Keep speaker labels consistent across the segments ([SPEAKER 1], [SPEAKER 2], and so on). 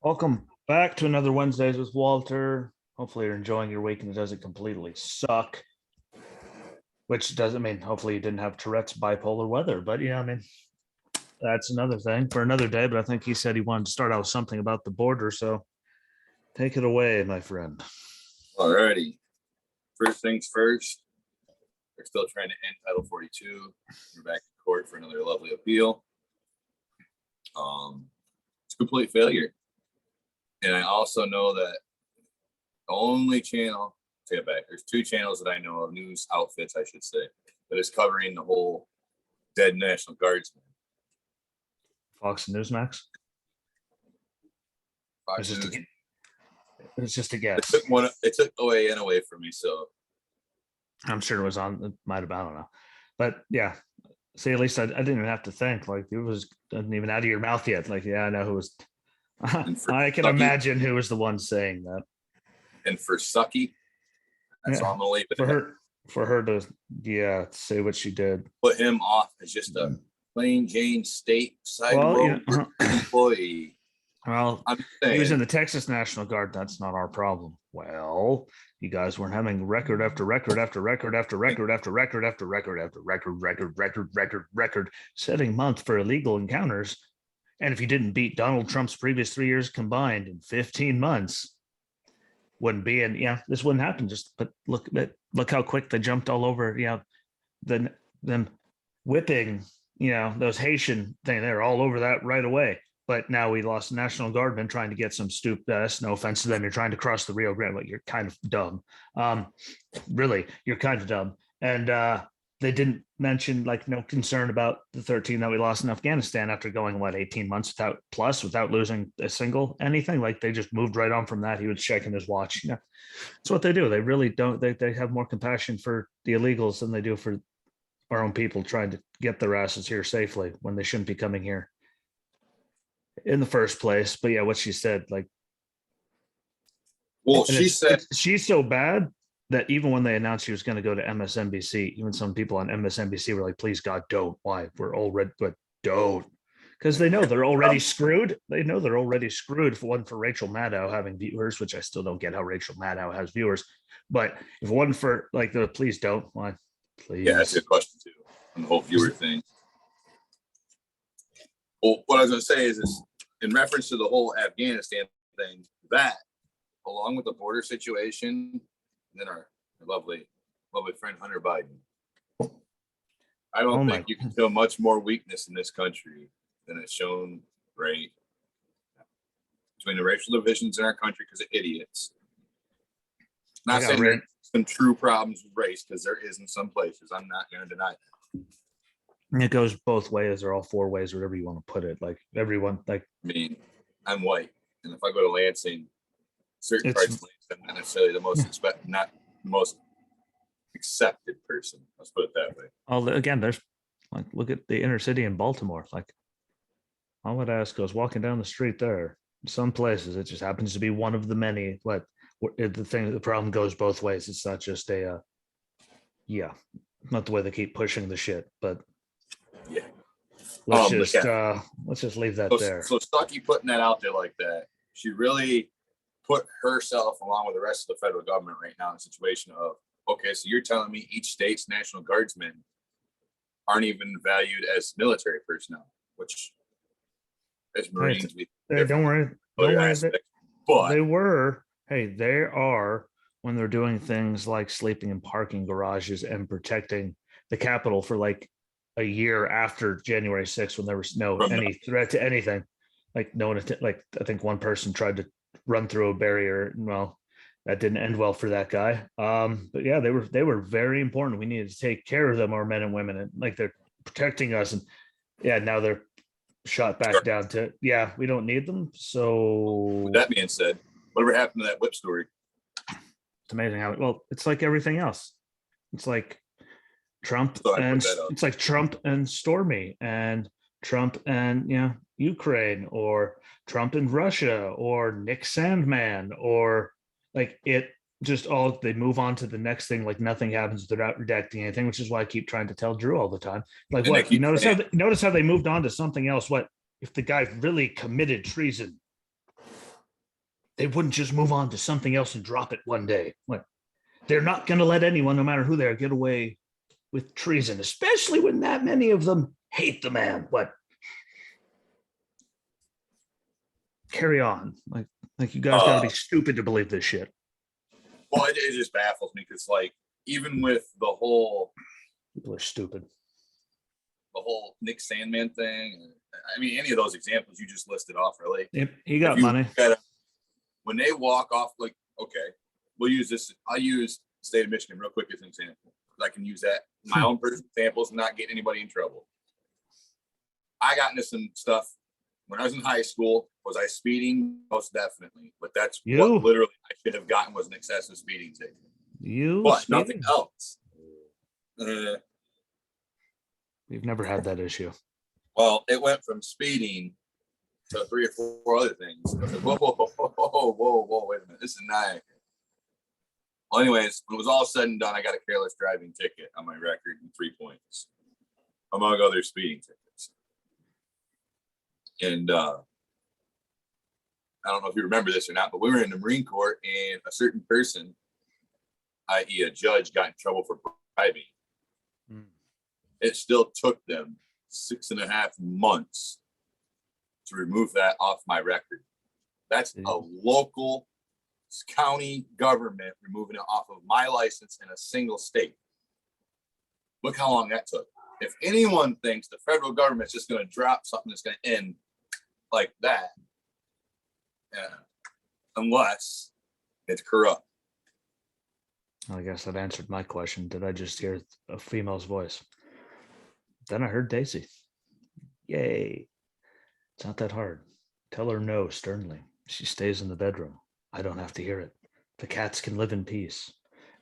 [SPEAKER 1] Welcome back to another Wednesdays with Walter. Hopefully, you're enjoying your week and it doesn't completely suck, which doesn't mean hopefully you didn't have Tourette's bipolar weather. But yeah, I mean, that's another thing for another day. But I think he said he wanted to start out with something about the border. So take it away, my friend.
[SPEAKER 2] Alrighty. First things first, they're still trying to end Title 42. We're back in court for another lovely appeal. It's a complete failure. And I also know that the only channel, take it back, there's two channels that I know of, news outfits, I should say, that is covering the whole dead National Guardsman.
[SPEAKER 1] Fox and Newsmax.
[SPEAKER 2] Fox
[SPEAKER 1] It's
[SPEAKER 2] News.
[SPEAKER 1] It's just a guess.
[SPEAKER 2] It took away from me, so
[SPEAKER 1] I'm sure it was on. It might have been, I don't know, but yeah. See, at least I didn't even have to think. Like it wasn't even out of your mouth yet. Like, yeah, I know who was. I can imagine who was the one saying that.
[SPEAKER 2] And for Sucky, that's all I'm gonna leave it
[SPEAKER 1] for her to say what she did.
[SPEAKER 2] Put him off as just a plain Jane state side road employee.
[SPEAKER 1] Well, he was in the Texas National Guard. That's not our problem. Well, you guys weren't having record after record after record after record after record after record after record setting month for illegal encounters. And if you didn't beat Donald Trump's previous 3 years combined in 15 months, wouldn't be. And yeah, this wouldn't happen. But look how quick they jumped all over. Them whipping, those Haitian thing. They're all over that right away. But now we lost National Guardman trying to get some stupid, no offense to them, you're trying to cross the Rio Grande, but you're kind of dumb. Really, you're kind of dumb. And they didn't mention no concern about the 13 that we lost in Afghanistan after going, 18 months without losing a single anything. Like they just moved right on from that. He was checking his watch. That's what they do. They really don't. They have more compassion for the illegals than they do for our own people trying to get their asses here safely when they shouldn't be coming here in the first place. But yeah, what she said,
[SPEAKER 2] she said
[SPEAKER 1] she's so bad that even when they announced she was going to go to MSNBC, even some people on MSNBC were like, please God, don't. Why? We're already, but don't. Because they know they're already screwed. They know they're already screwed for Rachel Maddow having viewers, which I still don't get how Rachel Maddow has viewers. But if it wasn't for the please don't, why? Please.
[SPEAKER 2] Yeah, that's a good question too on the whole viewer thing. Well, what I was going to say is in reference to the whole Afghanistan thing, that along with the border situation, and then our lovely friend Hunter Biden, I don't think you can feel much more weakness in this country than it's shown right between the racial divisions in our country because of idiots. Not saying there's some true problems with race because there is in some places. I'm not going to deny that.
[SPEAKER 1] It goes both ways or all four ways, whatever you want to put it. Everyone, I
[SPEAKER 2] mean, I'm white, and if I go to Lansing, certain parts of Lansing, I'm not necessarily not the most accepted person. Let's put it that way.
[SPEAKER 1] Oh, again, there's look at the inner city in Baltimore. All I'd ask goes walking down the street there. In some places, it just happens to be one of the many. The problem goes both ways. It's not just not the way they keep pushing the shit, but.
[SPEAKER 2] Yeah.
[SPEAKER 1] Let's just leave that there.
[SPEAKER 2] So Stuckey putting that out there like that, she really put herself along with the rest of the federal government right now in a situation of, okay, so you're telling me each state's National Guardsmen aren't even valued as military personnel, which as Marines,
[SPEAKER 1] don't worry. But they were. Hey, they are when they're doing things like sleeping in parking garages and protecting the Capitol for a year after January 6th, when there was any threat to anything, no one, I think one person tried to run through a barrier. Well, that didn't end well for that guy. But yeah, they were very important. We needed to take care of them, our men and women, and they're protecting us. And yeah, now they're shot back down to, we don't need them. So
[SPEAKER 2] with that being said, whatever happened to that whip story?
[SPEAKER 1] It's amazing how it's like everything else. It's like Trump and it's like Trump and Stormy and Trump and Ukraine, or Trump and Russia, or Nick Sandman, or it just all, they move on to the next thing like nothing happens without redacting anything, which is why I keep trying to tell Drew all the time. Notice how they moved on to something else. What if the guy really committed treason? they wouldn't just move on to something else and drop it one day. What? They're not going to let anyone, no matter who they are, get away with treason, especially when that many of them hate the man. What? Carry on. Like you guys got to be stupid to believe this shit.
[SPEAKER 2] Well, it just baffles me because, like, even with the whole,
[SPEAKER 1] people are stupid.
[SPEAKER 2] The whole Nick Sandman thing. I mean, any of those examples you just listed off, really.
[SPEAKER 1] Yep, he got money.
[SPEAKER 2] When they walk off, like, okay, we'll use this. I'll use the state of Michigan real quick as an example. I can use that my own personal examples and not get anybody in trouble. I got into some stuff when I was in high school. Was I speeding? Most definitely. But that's what literally I should have gotten was an excessive speeding ticket. But nothing else.
[SPEAKER 1] We've never had that issue.
[SPEAKER 2] Well, it went from speeding to 3 or 4 other things. I was like, whoa, wait a minute. This is not. Well, anyways, when it was all said and done, I got a careless driving ticket on my record and 3 points, among other speeding tickets. And I don't know if you remember this or not, but we were in the Marine Corps and a certain person, i.e. a judge, got in trouble for driving. It still took them 6.5 months to remove that off my record. That's a local county government removing it off of my license in a single state. Look how long that took. If anyone thinks the federal government's just going to drop something that's going to end like that, unless it's corrupt.
[SPEAKER 1] I guess that answered my question. Did I just hear a female's voice? Then I heard Daisy. Yay. It's not that hard. Tell her no sternly. She stays in the bedroom. I don't have to hear it. The cats can live in peace.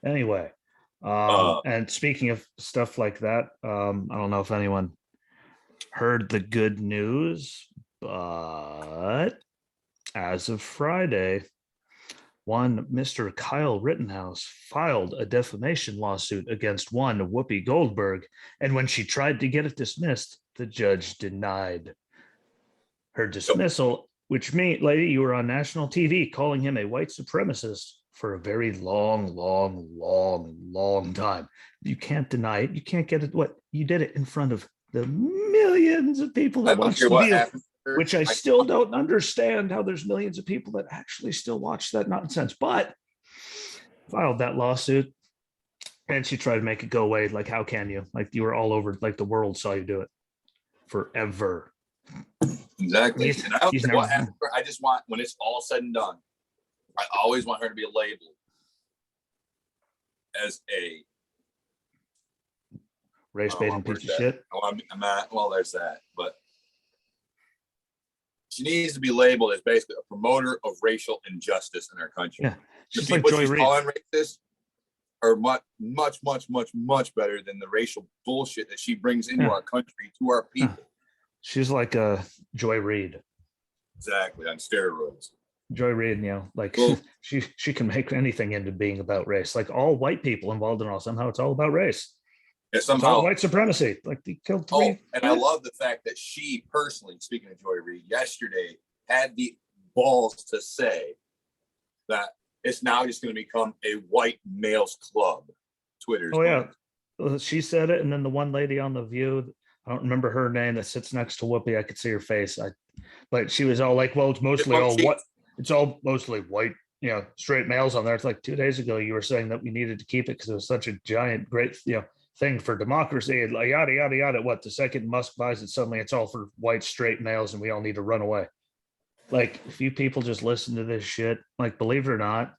[SPEAKER 1] Anyway, and speaking of stuff like that, I don't know if anyone heard the good news, but as of Friday, one Mr. Kyle Rittenhouse filed a defamation lawsuit against one Whoopi Goldberg, and when she tried to get it dismissed, the judge denied her dismissal, which means, lady, you were on national TV calling him a white supremacist for a very long time. You can't deny it. You can't get it. What? You did it in front of the millions of people that watched the video. Which I still don't understand how there's millions of people that actually still watch that nonsense, but filed that lawsuit and she tried to make it go away. Like, how can you? Like, you were all over, like the world saw you do it forever.
[SPEAKER 2] Exactly. And I just want, when it's all said and done, I always want her to be labeled as a
[SPEAKER 1] race-baiting piece of shit.
[SPEAKER 2] Well, there's that, but she needs to be labeled as basically a promoter of racial injustice in our country.
[SPEAKER 1] Yeah,
[SPEAKER 2] the people she's calling racist are much better than the racial bullshit that she brings into our country to our people.
[SPEAKER 1] Yeah. She's like a Joy Reid.
[SPEAKER 2] Exactly, on steroids.
[SPEAKER 1] Joy Reid, you know, like she can make anything into being about race. Like all white people involved in all, somehow it's all about race.
[SPEAKER 2] Yeah, somehow
[SPEAKER 1] white supremacy. Like they killed 3.
[SPEAKER 2] Oh, and I love the fact that she personally, speaking of Joy Reid, yesterday had the balls to say that it's now just going to become a white males club. Twitter's.
[SPEAKER 1] Oh yeah, she said it, and then the one lady on The View, I don't remember her name, that sits next to Whoopi. I could see her face. But she was all like, "Well, it's mostly all what? It's all mostly white, you know, straight males on there." It's like 2 days ago you were saying that we needed to keep it because it was such a giant, great, you know, thing for democracy, and like yada yada yada. What, the second Musk buys it, suddenly it's all for white straight males and we all need to run away. Like, if you people just listen to this shit, like, believe it or not,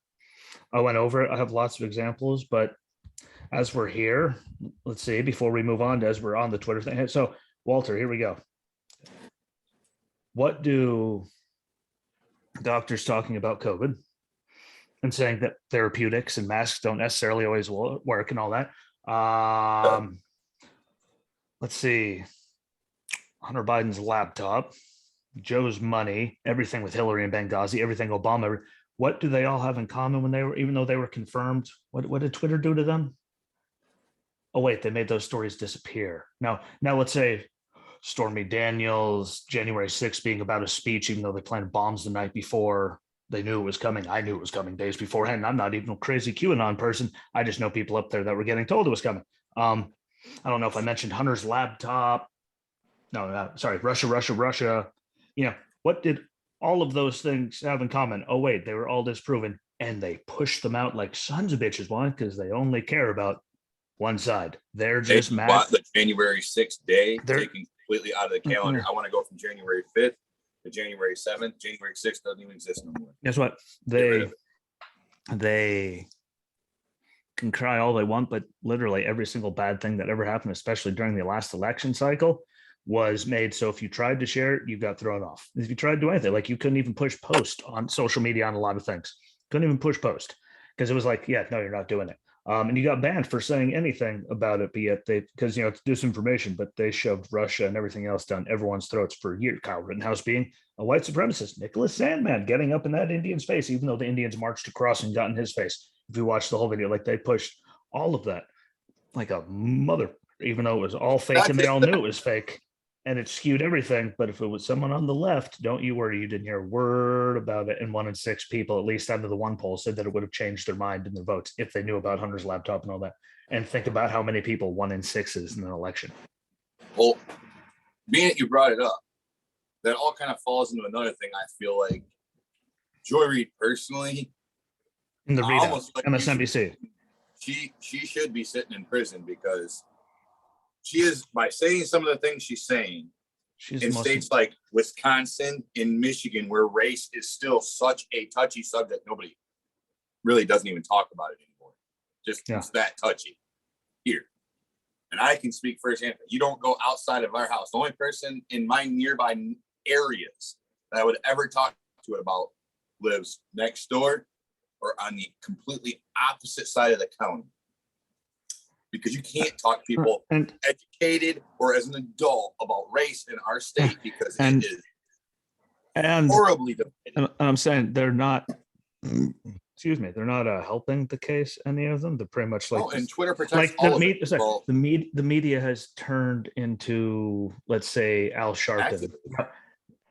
[SPEAKER 1] I went over it. I have lots of examples, but as we're here, let's see, before we move on, as we're on the Twitter thing. So Walter, here we go. What do doctors talking about COVID and saying that therapeutics and masks don't necessarily always work and all that? Let's see, Hunter Biden's laptop, Joe's money, everything with Hillary and Benghazi, everything Obama. What do they all have in common when they were, even though they were confirmed? What did Twitter do to them? Oh wait, they made those stories disappear. Now let's say Stormy Daniels, January 6th being about a speech, even though they planted bombs the night before. they knew it was coming. I knew it was coming days beforehand. I'm not even a crazy QAnon person. I just know people up there that were getting told it was coming. I don't know if I mentioned Hunter's laptop. No, sorry, Russia. You know, what did all of those things have in common? Oh, wait, they were all disproven and they pushed them out like sons of bitches. Why? Because they only care about one side. They're just mad.
[SPEAKER 2] Bought the January 6th day, taking completely out of the calendar. I want to go from January 5th to January 7th. January 6th doesn't even exist no more.
[SPEAKER 1] Guess what? They can cry all they want, but literally every single bad thing that ever happened, especially during the last election cycle, was made so if you tried to share it, you got thrown off. If you tried to do anything, like you couldn't even push post on social media on a lot of things. Couldn't even push post because it was like, yeah, no, you're not doing it. And you got banned for saying anything about it, but yet because it's disinformation, but they shoved Russia and everything else down everyone's throats for years. Kyle Rittenhouse being a white supremacist, Nicholas Sandman getting up in that Indian's face, even though the Indians marched across and got in his face. If you watch the whole video, like they pushed all of that like a mother, even though it was all fake and they all knew it was fake. And it skewed everything. But if it was someone on the left, don't you worry, you didn't hear a word about it. And 1 in 6 people, at least under the one poll, said that it would have changed their mind in their votes if they knew about Hunter's laptop and all that. And think about how many people 1 in 6 is in an election.
[SPEAKER 2] Well, being that you brought it up, that all kind of falls into another thing. I feel like Joy Reid personally,
[SPEAKER 1] in the readout, like MSNBC,
[SPEAKER 2] she should be sitting in prison because she is, by saying some of the things she's saying in states like Wisconsin, in Michigan, where race is still such a touchy subject, nobody really doesn't even talk about it anymore. It's that touchy here. And I can speak firsthand. You don't go outside of our house. The only person in my nearby areas that I would ever talk to it about lives next door or on the completely opposite side of the county. Because you can't talk to people educated or as an adult about race in our state because it is horribly divided.
[SPEAKER 1] And I'm saying they're not, they're not helping the case, any of them. They're pretty much like,
[SPEAKER 2] and Twitter protects all of it.
[SPEAKER 1] Well, the media has turned into, let's say, Al Sharpton.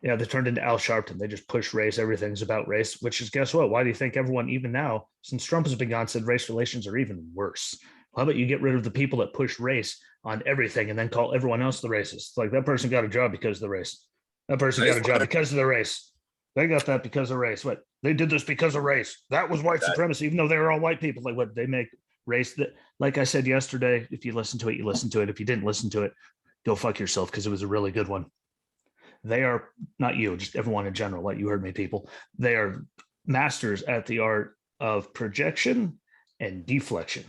[SPEAKER 1] Yeah, they turned into Al Sharpton. They just push race. Everything's about race, which is, guess what? Why do you think everyone, even now, since Trump has been gone, said race relations are even worse? How about you get rid of the people that push race on everything and then call everyone else the racist? Like that person got a job because of the race. That person got a job because of the race. They got that because of race. What? They did this because of race. That was white supremacy, even though they were all white people. Like what? They make race that, like I said yesterday, if you listen to it, you listen to it. If you didn't listen to it, go fuck yourself because it was a really good one. They are, not you, just everyone in general, like you heard me, people. They are masters at the art of projection and deflection.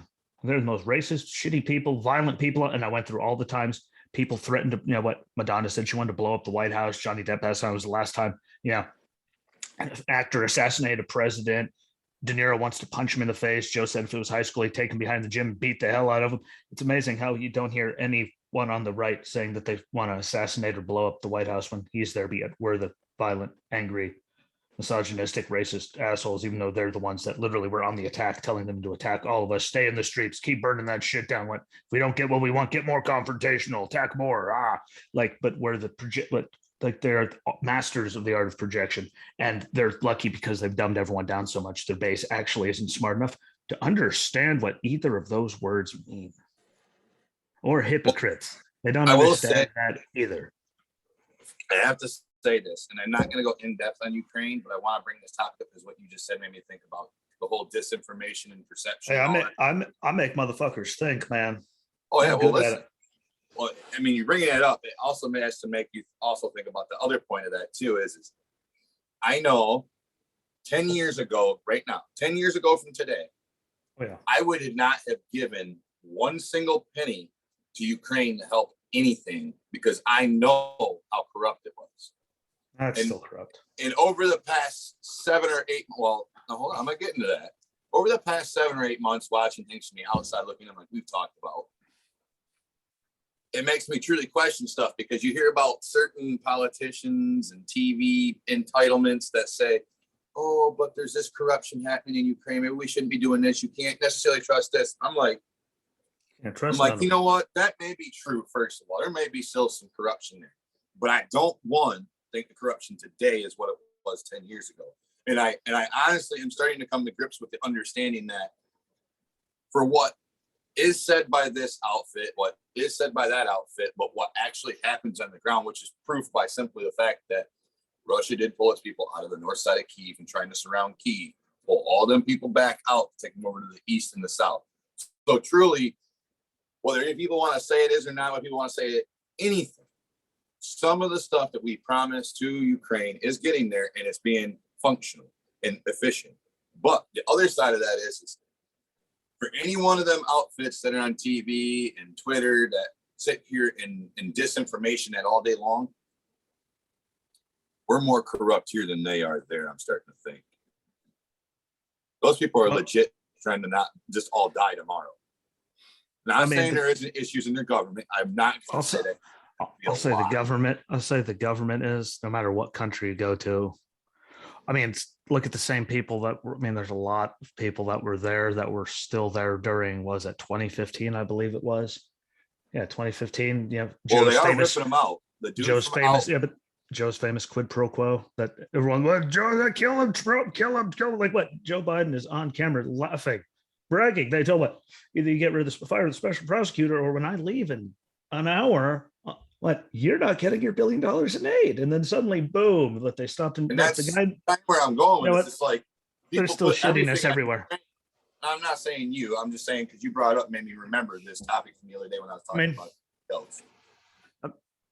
[SPEAKER 1] They're the most racist, shitty people, violent people. And I went through all the times people threatened to, what Madonna said, she wanted to blow up the White House. Johnny Depp asked was the last time, an actor assassinated a president. De Niro wants to punch him in the face. Joe said if it was high school, he'd take him behind the gym and beat the hell out of him. It's amazing how you don't hear anyone on the right saying that they want to assassinate or blow up the White House when he's there, yet we're the violent, angry, misogynistic, racist assholes, even though they're the ones that literally were on the attack, telling them to attack all of us, stay in the streets, keep burning that shit down. When if we don't get what we want, get more confrontational, attack more. But we're they're masters of the art of projection, and they're lucky because they've dumbed everyone down so much. Their base actually isn't smart enough to understand what either of those words mean. Or hypocrites. They don't understand that either.
[SPEAKER 2] I have to say this, and I'm not going to go in depth on Ukraine, but I want to bring this topic up because what you just said made me think about the whole disinformation and perception.
[SPEAKER 1] Hey, I make motherfuckers think, man.
[SPEAKER 2] Oh yeah, well listen. Well, I mean, you're bringing it up. It also has to make you also think about the other point of that too. Is I know 10 years ago, right now, 10 years ago from today, I would not have given one single penny to Ukraine to help anything because I know how corrupt it was.
[SPEAKER 1] That's still corrupt.
[SPEAKER 2] And over the past 7 or 8, hold on, I'm gonna get into that. Over the past 7 or 8 months, watching things from the outside, looking at like we've talked about, it makes me truly question stuff because you hear about certain politicians and TV entitlements that say, "Oh, but there's this corruption happening in Ukraine. Maybe we shouldn't be doing this. You can't necessarily trust this." I'm like, you know what? That may be true. First of all, there may be still some corruption there, but I don't think the corruption today is what it was 10 years ago. And I honestly am starting to come to grips with the understanding that for what is said by this outfit, what is said by that outfit, but what actually happens on the ground, which is proof by simply the fact that Russia did pull its people out of the north side of Kyiv and trying to surround Kyiv, pull all them people back out, take them over to the east and the south. So truly, whether people want to say it is or not, what people want to say it, anything, some of the stuff that we promised to Ukraine is getting there and it's being functional and efficient. But the other side of that is for any one of them outfits that are on TV and Twitter that sit here in disinformation that all day long, we're more corrupt here than they are there, I'm starting to think. Those people are legit trying to not just all die tomorrow. Not saying there isn't issues in their government. I'm not going to say that.
[SPEAKER 1] I'll say the government is, no matter what country you go to. I mean, look at the same people that were, I mean, there's a lot of people that were there that were still there during, was it 2015? I believe it was. Yeah, 2015. Yeah.
[SPEAKER 2] Well, they are ripping them out.
[SPEAKER 1] Joe's famous. Yeah, but Joe's famous quid pro quo that everyone went, Joe, kill him, kill him. Like what? Joe Biden is on camera laughing, bragging. They told what? Either you get rid of fire the special prosecutor, or when I leave in an hour, what? You're not getting your $1 billion in aid. And then suddenly, boom, that they stopped and
[SPEAKER 2] that's
[SPEAKER 1] the guy.
[SPEAKER 2] That's where I'm going.
[SPEAKER 1] You know,
[SPEAKER 2] it's just like
[SPEAKER 1] there's still shittiness everywhere.
[SPEAKER 2] I'm not saying you. I'm just saying because you brought up, made me remember this topic from the other day when I was talking about health.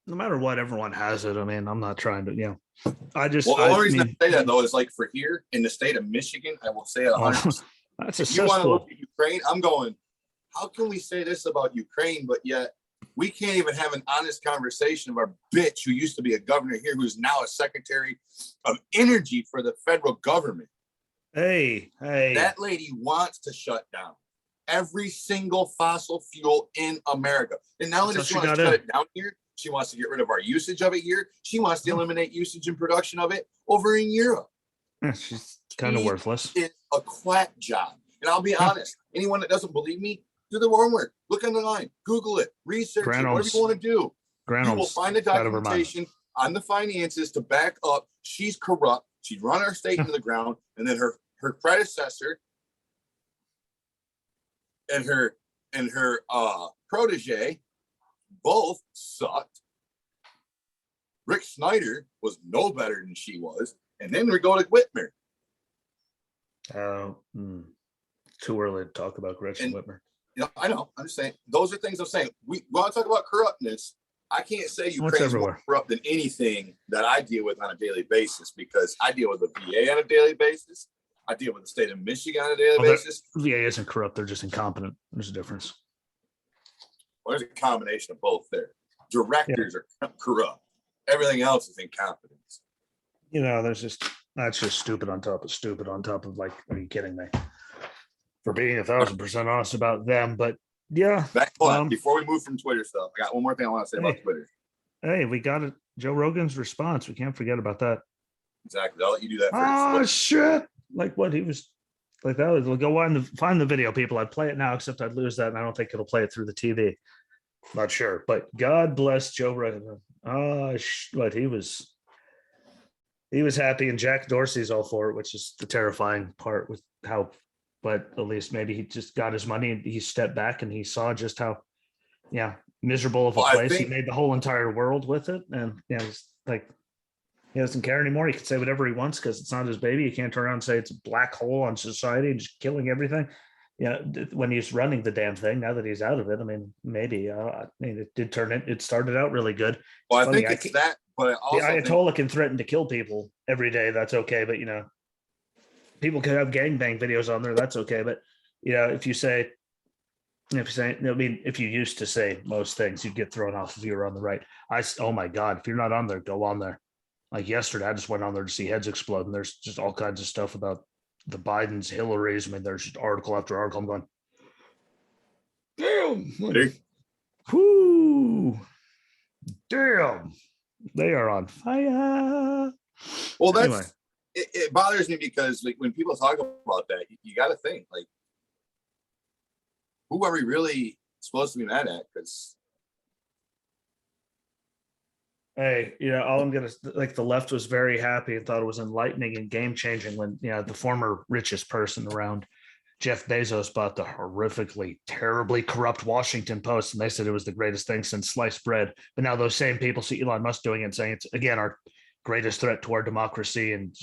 [SPEAKER 1] No matter what, everyone has it. I mean, I'm not trying to, the
[SPEAKER 2] only reason I say that though is like for here in the state of Michigan, I will say it 100%.
[SPEAKER 1] That's a
[SPEAKER 2] if you want to look at Ukraine, I'm going, how can we say this about Ukraine, but yet we can't even have an honest conversation of our bitch who used to be a governor here, who's now a secretary of energy for the federal government.
[SPEAKER 1] Hey.
[SPEAKER 2] That lady wants to shut down every single fossil fuel in America. And not only does she want to shut it down here, she wants to get rid of our usage of it here. She wants to eliminate usage and production of it over in Europe.
[SPEAKER 1] She's kind of worthless.
[SPEAKER 2] It's a quack job. And I'll be honest, anyone that doesn't believe me, do the homework. Look on the line, Google it, research it, whatever you want to do. You will find the documentation on the finances to back up. She's corrupt. She'd run our state into the ground. And then her predecessor and her protege both sucked. Rick Snyder was no better than she was. And then we go to Whitmer.
[SPEAKER 1] Too early to talk about Gretchen Whitmer.
[SPEAKER 2] I know. I'm just saying, those are things I'm saying. We want to talk about corruptness. I can't say Ukraine's more corrupt than anything that I deal with on a daily basis because I deal with the VA on a daily basis. I deal with the state of Michigan on a daily basis.
[SPEAKER 1] VA isn't corrupt. They're just incompetent. There's a difference.
[SPEAKER 2] Well, there's a combination of both there. Directors are corrupt. Everything else is incompetence.
[SPEAKER 1] That's just stupid on top of like, are you kidding me? For being 1,000% honest about them, but yeah.
[SPEAKER 2] Before we move from Twitter stuff, I got one more thing I want to say about Twitter.
[SPEAKER 1] Hey, we got it. Joe Rogan's response. We can't forget about that.
[SPEAKER 2] Exactly. I'll let you do that first.
[SPEAKER 1] Oh shit! Like what he was like that was. We'll go find the video, people. I'd play it now, except I'd lose that, and I don't think it'll play it through the TV. Not sure, but God bless Joe Rogan. But he was happy, and Jack Dorsey's all for it, which is the terrifying part with how. But at least maybe he just got his money and he stepped back and he saw just how, miserable of a place he made the whole entire world with it. And it's like he doesn't care anymore. He can say whatever he wants because it's not his baby. He can't turn around and say it's a black hole on society and just killing everything. When he's running the damn thing, now that he's out of it, I mean, maybe it did turn it. It started out really good.
[SPEAKER 2] Well, I think it's that, but also
[SPEAKER 1] the Ayatollah can threaten to kill people every day. That's okay, but people could have gangbang videos on there. That's okay. But, if you used to say most things, you'd get thrown off if you were on the right. Oh my God, if you're not on there, go on there. Like yesterday, I just went on there to see heads explode. And there's just all kinds of stuff about the Bidens, Hillary's. I mean, there's just article after article. I'm going, damn. Whoo. Damn. They are on fire.
[SPEAKER 2] Well, anyway. It bothers me because like when people talk about that, you got to think like, who are we really supposed to be mad at? Because
[SPEAKER 1] Hey, all I'm gonna like the left was very happy and thought it was enlightening and game changing when the former richest person around, Jeff Bezos, bought the horrifically, terribly corrupt Washington Post, and they said it was the greatest thing since sliced bread. But now those same people see Elon Musk doing it and saying it's again our greatest threat to our democracy and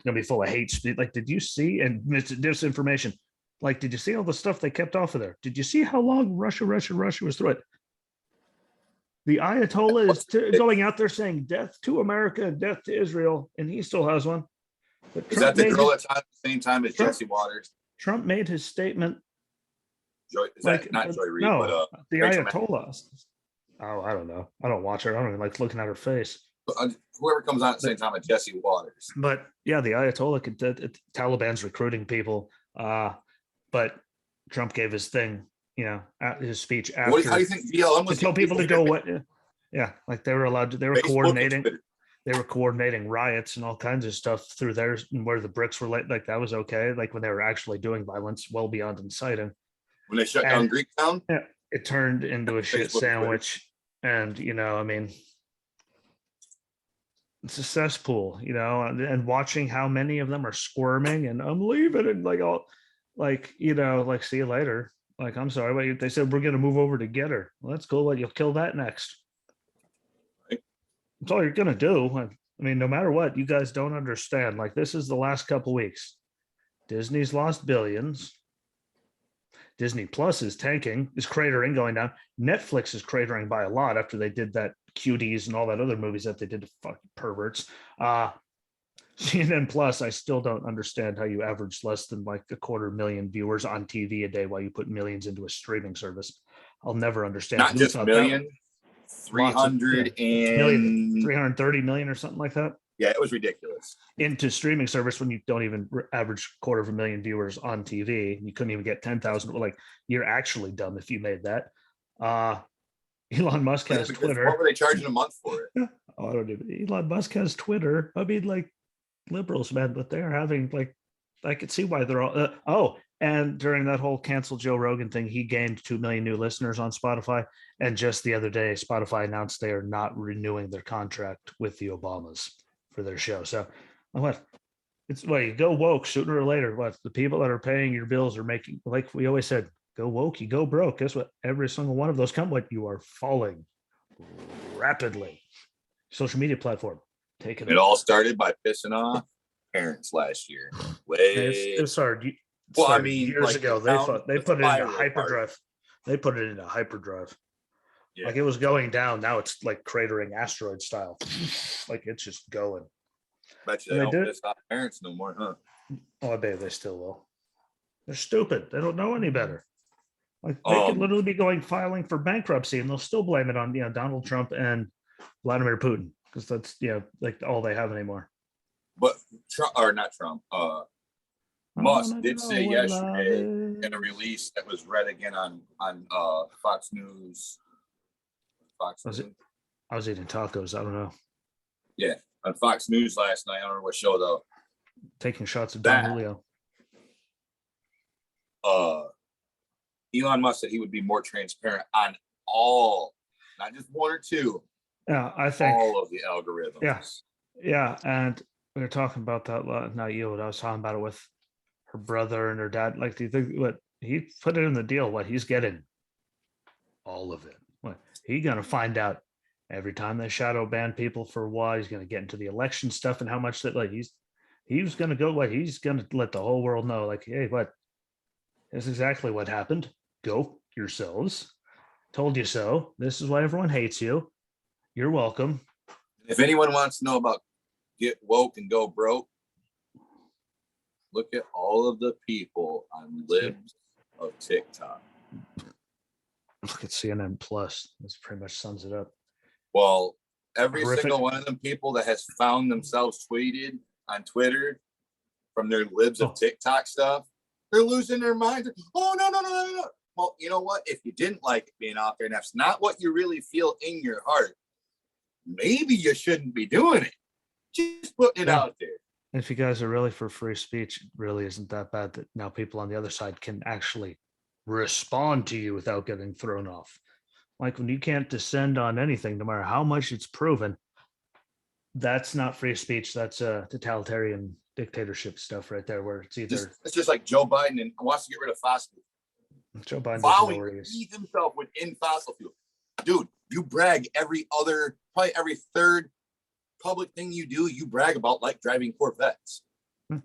[SPEAKER 1] gonna be full of hate speech. Like, did you see and disinformation? Like, did you see all the stuff they kept off of there? Did you see how long Russia was through it? The Ayatollah is going out there saying death to America and death to Israel, and he still has one.
[SPEAKER 2] But is that the girl that's on at the same time as Jesse Waters?
[SPEAKER 1] Trump made his statement.
[SPEAKER 2] Is that not Joy Reid?
[SPEAKER 1] No, but, the Ayatollah. Oh, I don't know. I don't watch her. I don't even like looking at her face.
[SPEAKER 2] Whoever comes on at the same time as Jesse Waters.
[SPEAKER 1] But yeah, the Ayatollah, Taliban's recruiting people. But Trump gave his thing, his speech after.
[SPEAKER 2] How do you think BLM was
[SPEAKER 1] to tell people to go? What? Yeah, like they were allowed to. They were coordinating. They were coordinating riots and all kinds of stuff through there, where the bricks were like that was okay. Like when they were actually doing violence, well beyond inciting.
[SPEAKER 2] When they shut down Greektown,
[SPEAKER 1] yeah, it turned into a shit sandwich, and it's a cesspool, and watching how many of them are squirming and I'm leaving and see you later. Like, I'm sorry, but they said we're going to move over to get her. Well, that's cool. You'll kill that next. Right. That's all you're going to do. I mean, no matter what, you guys don't understand. Like, this is the last couple weeks. Disney's lost billions. Disney Plus is tanking, is cratering, going down. Netflix is cratering by a lot after they did that Cuties and all that other movies that they did to fucking perverts. CNN Plus, I still don't understand how you average less than like 250,000 viewers on TV a day while you put millions into a streaming service. I'll never understand.
[SPEAKER 2] Not just million, 330
[SPEAKER 1] million or something like that.
[SPEAKER 2] Yeah, it was ridiculous.
[SPEAKER 1] Into streaming service when you don't even average 250,000 viewers on TV. You couldn't even get 10,000. Like, you're actually dumb if you made that. Elon Musk has Twitter.
[SPEAKER 2] What were they charging a month for it?
[SPEAKER 1] Oh, I don't know. Elon Musk has Twitter. I mean, like, liberals, man, but they're having, like, I could see why they're all. And during that whole cancel Joe Rogan thing, he gained 2 million new listeners on Spotify. And just the other day, Spotify announced they are not renewing their contract with the Obamas for their show. So what? It's you go woke sooner or later. What? The people that are paying your bills are making, like we always said, go woke, you go broke. Guess what? Every single one of those you are falling rapidly. Social media platform.
[SPEAKER 2] It all started by pissing off parents last year.
[SPEAKER 1] It started years ago. They put it into hyperdrive. They put it into hyperdrive. Yeah. Like, it was going down. Now it's like cratering asteroid style. Like, it's just going.
[SPEAKER 2] Bet you they don't piss off parents no more, huh?
[SPEAKER 1] Oh, I bet they still will. They're stupid. They don't know any better. Like, they could literally be filing for bankruptcy, and they'll still blame it on Donald Trump and Vladimir Putin, because that's like all they have anymore.
[SPEAKER 2] But Trump. Musk did say yesterday in a release that was read again on Fox News.
[SPEAKER 1] I was eating tacos. I don't know.
[SPEAKER 2] Yeah, on Fox News last night. I don't remember what show though.
[SPEAKER 1] Taking shots at Don Julio.
[SPEAKER 2] Elon Musk said he would be more transparent on all, not just one or two.
[SPEAKER 1] Yeah, I think
[SPEAKER 2] all of the algorithms.
[SPEAKER 1] Yeah, and we were talking about that. Not you, but I was talking about it with her brother and her dad. Like, do you think what he put it in the deal? What he's getting all of it. What he gonna find out every time they shadow ban people for a while? He's gonna get into the election stuff and how much that he's gonna go. He's gonna let the whole world know. Like, hey, that's exactly what happened. Go yourselves. Told you so. This is why everyone hates you. You're welcome.
[SPEAKER 2] If anyone wants to know about get woke and go broke, look at all of the people on libs of TikTok.
[SPEAKER 1] Look at CNN Plus. This pretty much sums it up.
[SPEAKER 2] Well, every single one of them people that has found themselves tweeted on Twitter from their libs of TikTok stuff, they're losing their minds. Oh, no. Well, you know what? If you didn't like it being out there and that's not what you really feel in your heart, maybe you shouldn't be doing it. Just putting it out there.
[SPEAKER 1] If you guys are really for free speech, it really isn't that bad that now people on the other side can actually respond to you without getting thrown off. Like when you can't descend on anything, no matter how much it's proven, that's not free speech. That's totalitarian dictatorship stuff right there, where it's either
[SPEAKER 2] it's just like Joe Biden and wants to get rid of fossil fuel.
[SPEAKER 1] Joe Biden doesn't know where he is.
[SPEAKER 2] He himself within fossil fuel. Dude, you brag probably every third public thing you do, you brag about like driving Corvettes.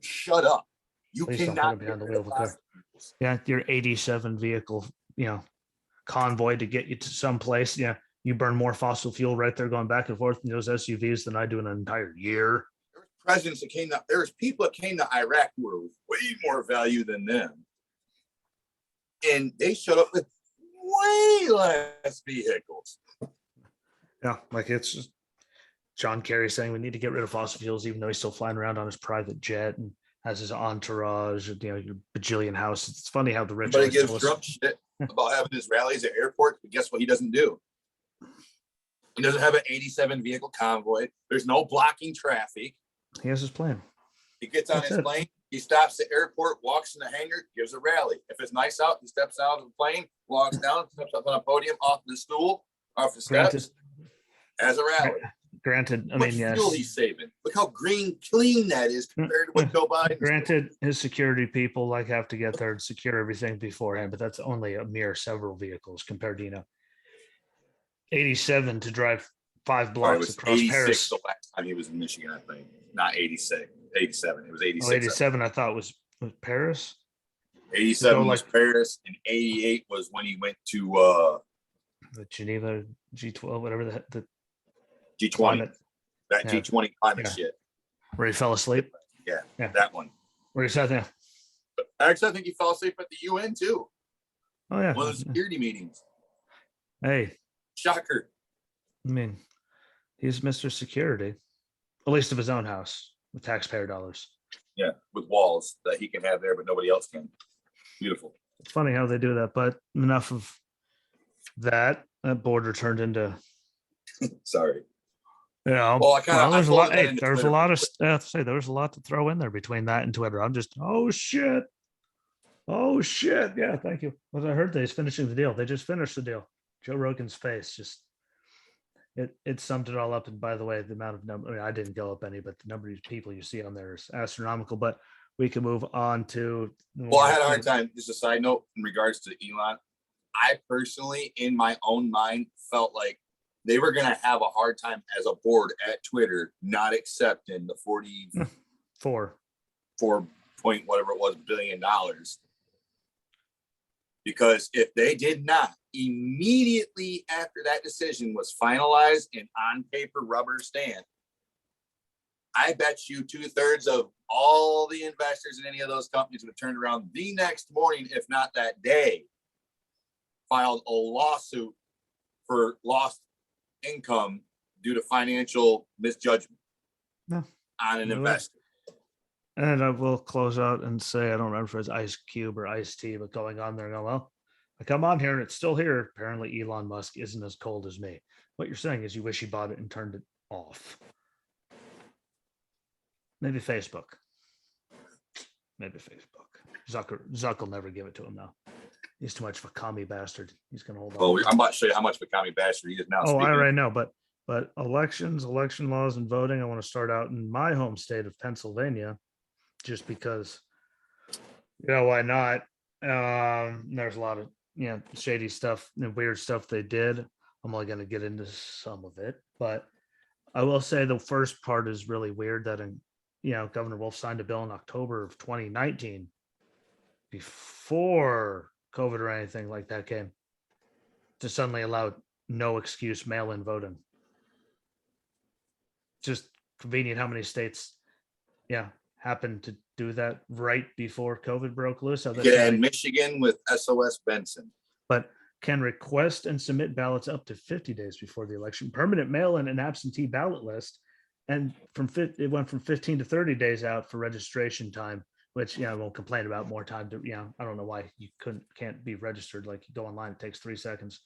[SPEAKER 2] Shut up. You
[SPEAKER 1] Please
[SPEAKER 2] cannot
[SPEAKER 1] behind the wheel of a car. Yeah, your 87 vehicle, convoy to get you to someplace. Yeah, you burn more fossil fuel right there going back and forth in those SUVs than I do in an entire year.
[SPEAKER 2] There was presidents that came there was people that came to Iraq who were way more value than them. And they showed up with way less vehicles.
[SPEAKER 1] Yeah, like it's just John Kerry saying we need to get rid of fossil fuels, even though he's still flying around on his private jet and has his entourage, your bajillion house. It's funny how the rich.
[SPEAKER 2] But he gives Trump shit about having his rallies at airports, but guess what he doesn't do? He doesn't have an 87 vehicle convoy. There's no blocking traffic.
[SPEAKER 1] He has his plane.
[SPEAKER 2] He gets on his plane. He stops at the airport, walks in the hangar, gives a rally. If it's nice out, he steps out of the plane, walks down, steps up on a podium, off the stool, off the steps, as a rally.
[SPEAKER 1] Granted, I mean, yes.
[SPEAKER 2] Fuel he's saving. Look how clean that is compared to what Joe Biden.
[SPEAKER 1] Granted, his security people have to get there and secure everything beforehand, but that's only a mere several vehicles compared to 87 to drive 5 blocks across Paris.
[SPEAKER 2] The last time he was in Michigan, I think. Not 86, 87. It was 86.
[SPEAKER 1] 87, I thought was Paris.
[SPEAKER 2] 87 was Paris, and 88 was when he went to
[SPEAKER 1] the Geneva G12, whatever the
[SPEAKER 2] G20. Climate. That G20 climate shit.
[SPEAKER 1] Where he fell asleep?
[SPEAKER 2] Yeah, that one.
[SPEAKER 1] Where he sat there.
[SPEAKER 2] Actually, I think he fell asleep at the UN too.
[SPEAKER 1] Oh, yeah.
[SPEAKER 2] One of the security meetings.
[SPEAKER 1] Hey.
[SPEAKER 2] Shocker.
[SPEAKER 1] I mean, he's Mr. Security, at least of his own house, with taxpayer dollars.
[SPEAKER 2] Yeah, with walls that he can have there, but nobody else can. Beautiful.
[SPEAKER 1] It's funny how they do that, but enough of that. That border turned into.
[SPEAKER 2] Sorry.
[SPEAKER 1] Yeah, there's a lot. Hey, there's a lot of stuff. There was a lot to throw in there between that and Twitter. I'm just, oh shit. Yeah, thank you. Well, I heard he's finishing the deal. They just finished the deal. Joe Rogan's face just it summed it all up. And by the way, the amount of number, I mean, I didn't go up any, but the number of people you see on there is astronomical. But we can move on to.
[SPEAKER 2] Well, I had a hard time. Just a side note in regards to Elon. I personally, in my own mind, felt like they were going to have a hard time as a board at Twitter not accepting the 44 point whatever it was $billion. Because if they did not, immediately after that decision was finalized and on paper rubber stamp, I bet you 2/3 of all the investors in any of those companies would have turned around the next morning, if not that day, filed a lawsuit for lost income due to financial misjudgment on an investor.
[SPEAKER 1] And I will close out and say, I don't remember if it was Ice Cube or Ice T, but going on there and go, well, I come on here and it's still here. Apparently Elon Musk isn't as cold as me. What you're saying is you wish he bought it and turned it off. Maybe Facebook. Zuck will never give it to him now. He's too much of a commie bastard. He's going to hold on.
[SPEAKER 2] Well, I'm about to show you how much of a commie bastard he is now.
[SPEAKER 1] Oh, I already know, but elections, election laws, and voting, I want to start out in my home state of Pennsylvania, just because, why not? There's a lot of, shady stuff and weird stuff they did. I'm only going to get into some of it, but I will say the first part is really weird that, Governor Wolf signed a bill in October of 2019 before COVID or anything like that came to suddenly allow no excuse mail-in voting. Just convenient how many states, happened to do that right before COVID broke loose. So
[SPEAKER 2] and Michigan with SOS Benson.
[SPEAKER 1] But can request and submit ballots up to 50 days before the election, permanent mail-in and absentee ballot list. And it went from 15 to 30 days out for registration time, which, I won't complain about more time to, I don't know why you can't be registered. Like you go online, it takes 3 seconds,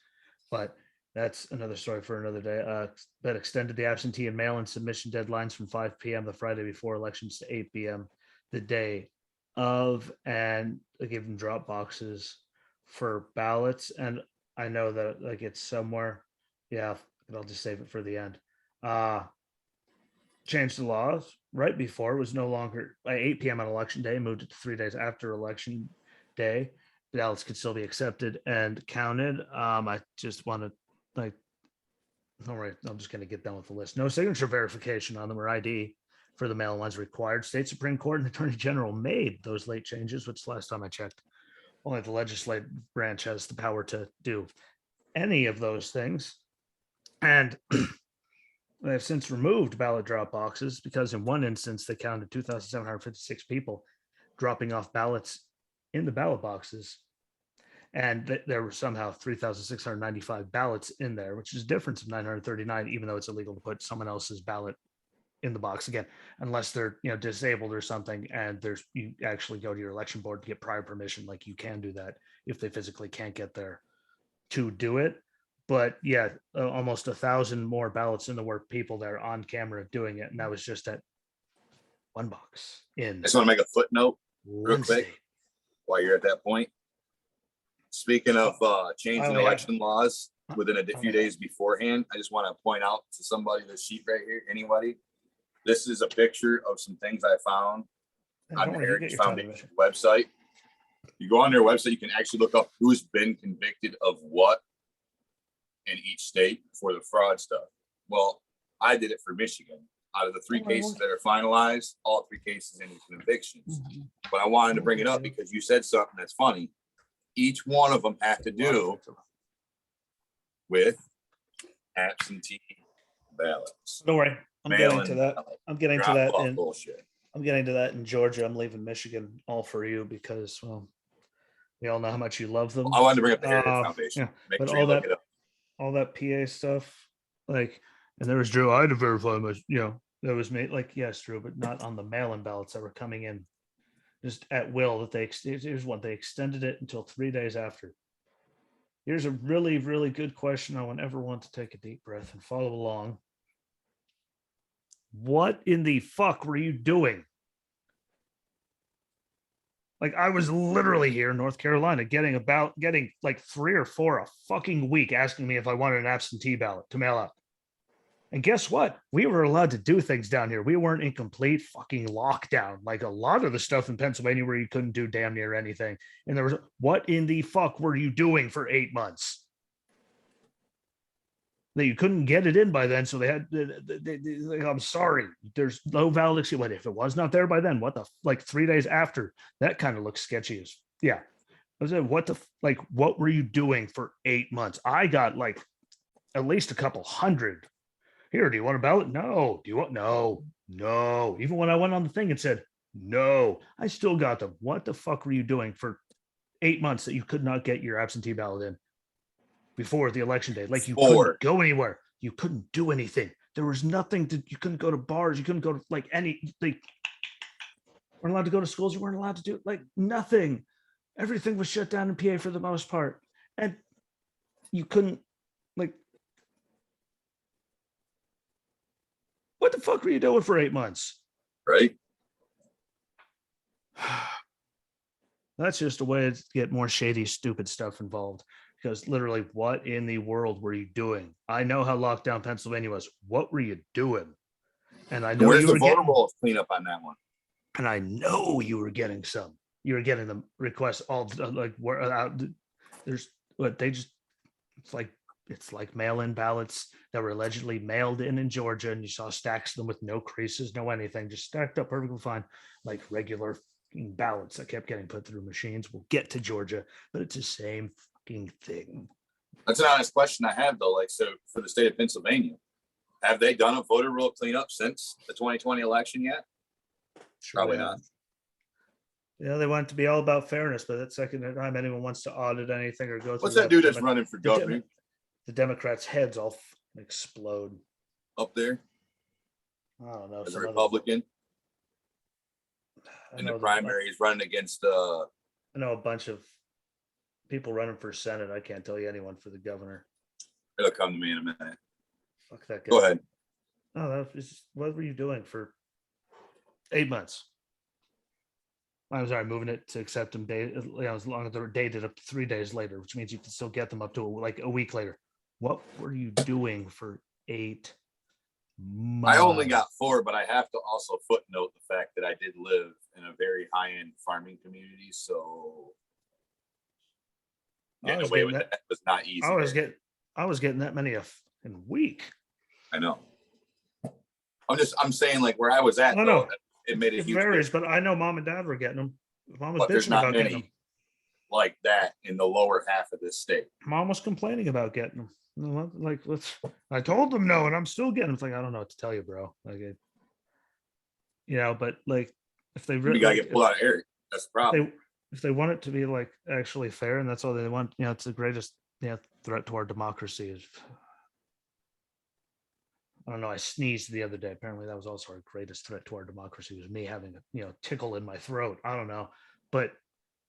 [SPEAKER 1] but that's another story for another day. That extended the absentee and mail-in submission deadlines from 5 p.m. the Friday before elections to 8 p.m. the day of, and they gave them drop boxes for ballots. And I know that like it's somewhere. Yeah, but I'll just save it for the end. Changed the laws right before it was no longer by 8 p.m. on election day, moved it to 3 days after election day. Ballots could still be accepted and counted. I just want to like, all right, I'm just going to get done with the list. No signature verification on them or ID for the mail ones required. State Supreme Court and Attorney General made those late changes, which last time I checked, only the legislative branch has the power to do any of those things. And they have since removed ballot drop boxes because in one instance they counted 2,756 people dropping off ballots in the ballot boxes. And there were somehow 3,695 ballots in there, which is a difference of 939, even though it's illegal to put someone else's ballot in the box again, unless they're disabled or something. And you actually go to your election board to get prior permission. Like you can do that if they physically can't get there to do it. But yeah, almost 1,000 more ballots in the work people there on camera doing it. And that was just at one box in.
[SPEAKER 2] I just want to make a footnote real
[SPEAKER 1] Wednesday.
[SPEAKER 2] quick while you're at that point. Speaking of changing election laws within a few days beforehand, I just want to point out to somebody this sheet right here, anybody. This is a picture of some things I found on the Heritage Foundation website. You go on their website, you can actually look up who's been convicted of what in each state for the fraud stuff. Well, I did it for Michigan. Out of the 3 cases that are finalized, all 3 cases ended in convictions. But I wanted to bring it up because you said something that's funny. Each one of them have to do with absentee ballots.
[SPEAKER 1] Don't worry, I'm getting to that. I'm getting to that.
[SPEAKER 2] Bullshit.
[SPEAKER 1] I'm getting to that in Georgia. I'm leaving Michigan all for you because, well, we all know how much you love them.
[SPEAKER 2] I wanted to bring up the Heritage Foundation.
[SPEAKER 1] Yeah, but sure all that PA stuff, like, and there was Drew. I had to verify my, that was made like, yes, Drew, but not on the mail-in ballots that were coming in just at will. That here's what they extended it until 3 days after. Here's a really, really good question. I want everyone to take a deep breath and follow along. What in the fuck were you doing? Like, I was literally here in North Carolina getting like 3 or 4 a fucking week asking me if I wanted an absentee ballot to mail out. And guess what? We were allowed to do things down here. We weren't in complete fucking lockdown. Like a lot of the stuff in Pennsylvania where you couldn't do damn near anything. And there was, what in the fuck were you doing for 8 months? That you couldn't get it in by then. So they had, I'm sorry, there's no valid excuse. But if it was not there by then, what the, like 3 days after, that kind of looks sketchy as, yeah. I said, what were you doing for 8 months? I got like at least a couple hundred. Here, do you want a ballot? No. Do you want? No. Even when I went on the thing and said, no, I still got them. What the fuck were you doing for 8 months that you could not get your absentee ballot in before the election day? Like you couldn't go anywhere. You couldn't do anything. There was nothing you couldn't go to bars. You couldn't go to like weren't allowed to go to schools. You weren't allowed to do like nothing. Everything was shut down in PA for the most part. And you couldn't like, what the fuck were you doing for 8 months?
[SPEAKER 2] Right.
[SPEAKER 1] That's just a way to get more shady, stupid stuff involved. Because literally, what in the world were you doing? I know how locked down Pennsylvania was. What were you doing? And I know
[SPEAKER 2] where's the voter roll cleanup on that one?
[SPEAKER 1] And I know you were getting some. You were getting the requests all like there's what they just it's like mail-in ballots that were allegedly mailed in Georgia, and you saw stacks of them with no creases, no anything, just stacked up perfectly fine, like regular ballots that kept getting put through machines. We'll get to Georgia, but it's the same fucking thing.
[SPEAKER 2] That's an honest question I have, though. Like, so for the state of Pennsylvania, have they done a voter roll cleanup since the 2020 election yet?
[SPEAKER 1] Sure.
[SPEAKER 2] Probably not.
[SPEAKER 1] Yeah, they want it to be all about fairness, but that's the second time anyone wants to audit anything or go through.
[SPEAKER 2] What's that dude that's running for governor?
[SPEAKER 1] The Democrats' heads all explode
[SPEAKER 2] up there.
[SPEAKER 1] I don't know.
[SPEAKER 2] As a Republican in the primary, he's running against. I
[SPEAKER 1] know a bunch of people running for Senate. I can't tell you anyone for the governor.
[SPEAKER 2] It'll come to me in a minute.
[SPEAKER 1] Fuck that guy.
[SPEAKER 2] Go ahead.
[SPEAKER 1] Oh, what were you doing for 8 months? I'm sorry, moving it to accept them as long as they're dated up to 3 days later, which means you can still get them up to like a week later. What were you doing for 8 months?
[SPEAKER 2] I only got 4, but I have to also footnote the fact that I did live in a very high-end farming community, so getting away with that was not easy.
[SPEAKER 1] I was getting that many in a week.
[SPEAKER 2] I know. I'm saying like where I was at, though, it made a huge
[SPEAKER 1] varies,
[SPEAKER 2] difference.
[SPEAKER 1] but I know mom and dad were getting them. Mom was
[SPEAKER 2] But there's
[SPEAKER 1] bitching
[SPEAKER 2] not
[SPEAKER 1] about getting
[SPEAKER 2] many
[SPEAKER 1] them.
[SPEAKER 2] like that in the lower half of this state.
[SPEAKER 1] Mom was complaining about getting them. Like, I told them no, and I'm still getting them. It's like, I don't know what to tell you, bro. Like, but like, if they really,
[SPEAKER 2] you gotta get pulled out of area. That's the problem.
[SPEAKER 1] If they want it to be like actually fair, and that's all they want, it's the greatest threat to our democracy is. I don't know. I sneezed the other day. Apparently, that was also our greatest threat to our democracy was me having a tickle in my throat. I don't know, but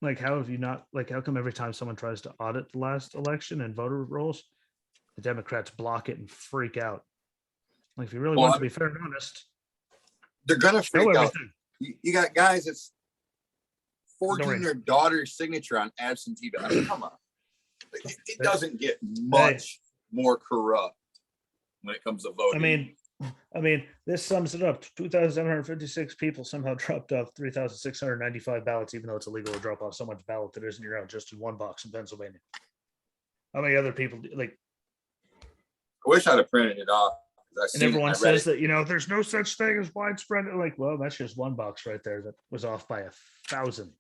[SPEAKER 1] like, how have you not how come every time someone tries to audit the last election and voter rolls, the Democrats block it and freak out? Like, if you really want to be fair and honest,
[SPEAKER 2] they're gonna freak out. You got guys that's forging their daughter's signature on absentee ballots. Come on, it doesn't get much more corrupt when it comes to voting.
[SPEAKER 1] I mean, this sums it up. 2,756 people somehow dropped off 3,695 ballots, even though it's illegal to drop off so much ballot that isn't your own, just in one box in Pennsylvania. How many other people like?
[SPEAKER 2] I wish I'd have printed it off.
[SPEAKER 1] And everyone says that there's no such thing as widespread. Like, well, that's just one box right there that was off by 1,000.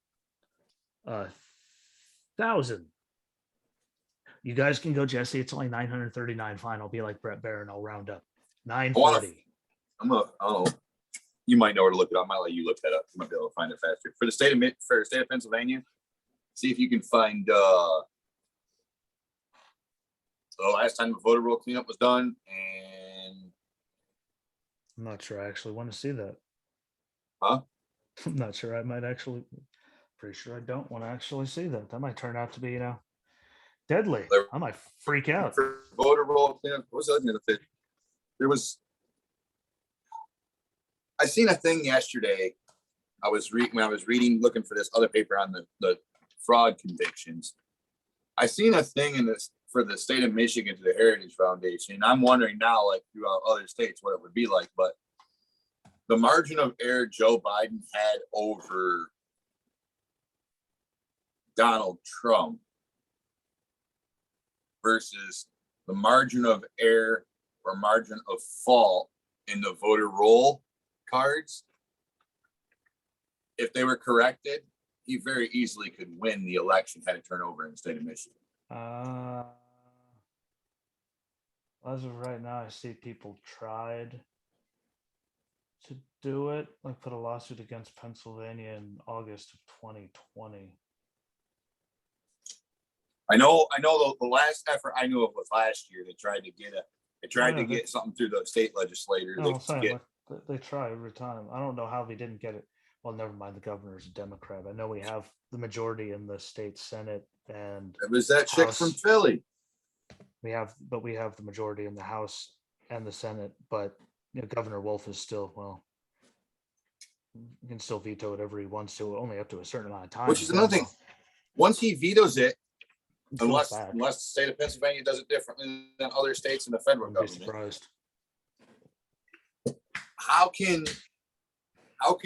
[SPEAKER 1] 1,000. You guys can go, Jesse. It's only 939. Fine, I'll be like Brett Barron. I'll round up 940.
[SPEAKER 2] You might know where to look it up. I might let you look that up. You might be able to find it faster. For the state of Pennsylvania, see if you can find the last time the voter roll cleanup was done. And
[SPEAKER 1] I'm not sure I actually want to see that.
[SPEAKER 2] Huh?
[SPEAKER 1] I'm not sure. I might actually. Pretty sure I don't want to actually see that. That might turn out to be, deadly. I might freak out.
[SPEAKER 2] For voter roll cleanup, what was the other thing? There was. I seen a thing yesterday. When I was reading, looking for this other paper on the fraud convictions. I seen a thing in this for the state of Michigan to the Heritage Foundation. And I'm wondering now, like throughout other states, what it would be like. But the margin of error Joe Biden had over Donald Trump versus the margin of error or margin of fault in the voter roll cards, if they were corrected, he very easily could win the election had it turned over in the state of Michigan.
[SPEAKER 1] As of right now, I see people tried to do it, like put a lawsuit against Pennsylvania in August of 2020.
[SPEAKER 2] I know the last effort I knew of was last year. They tried to get something through the state legislature.
[SPEAKER 1] They try every time. I don't know how they didn't get it. Well, never mind. The governor's a Democrat. I know we have the majority in the state Senate, and
[SPEAKER 2] it was that chick from Philly.
[SPEAKER 1] We have the majority in the House and the Senate, but Governor Wolf is still he can still veto whatever he wants to, only up to a certain amount of time.
[SPEAKER 2] Which is another thing. Once he vetoes it, unless the state of Pennsylvania does it differently than other states in the federal government.
[SPEAKER 1] Surprised.
[SPEAKER 2] How can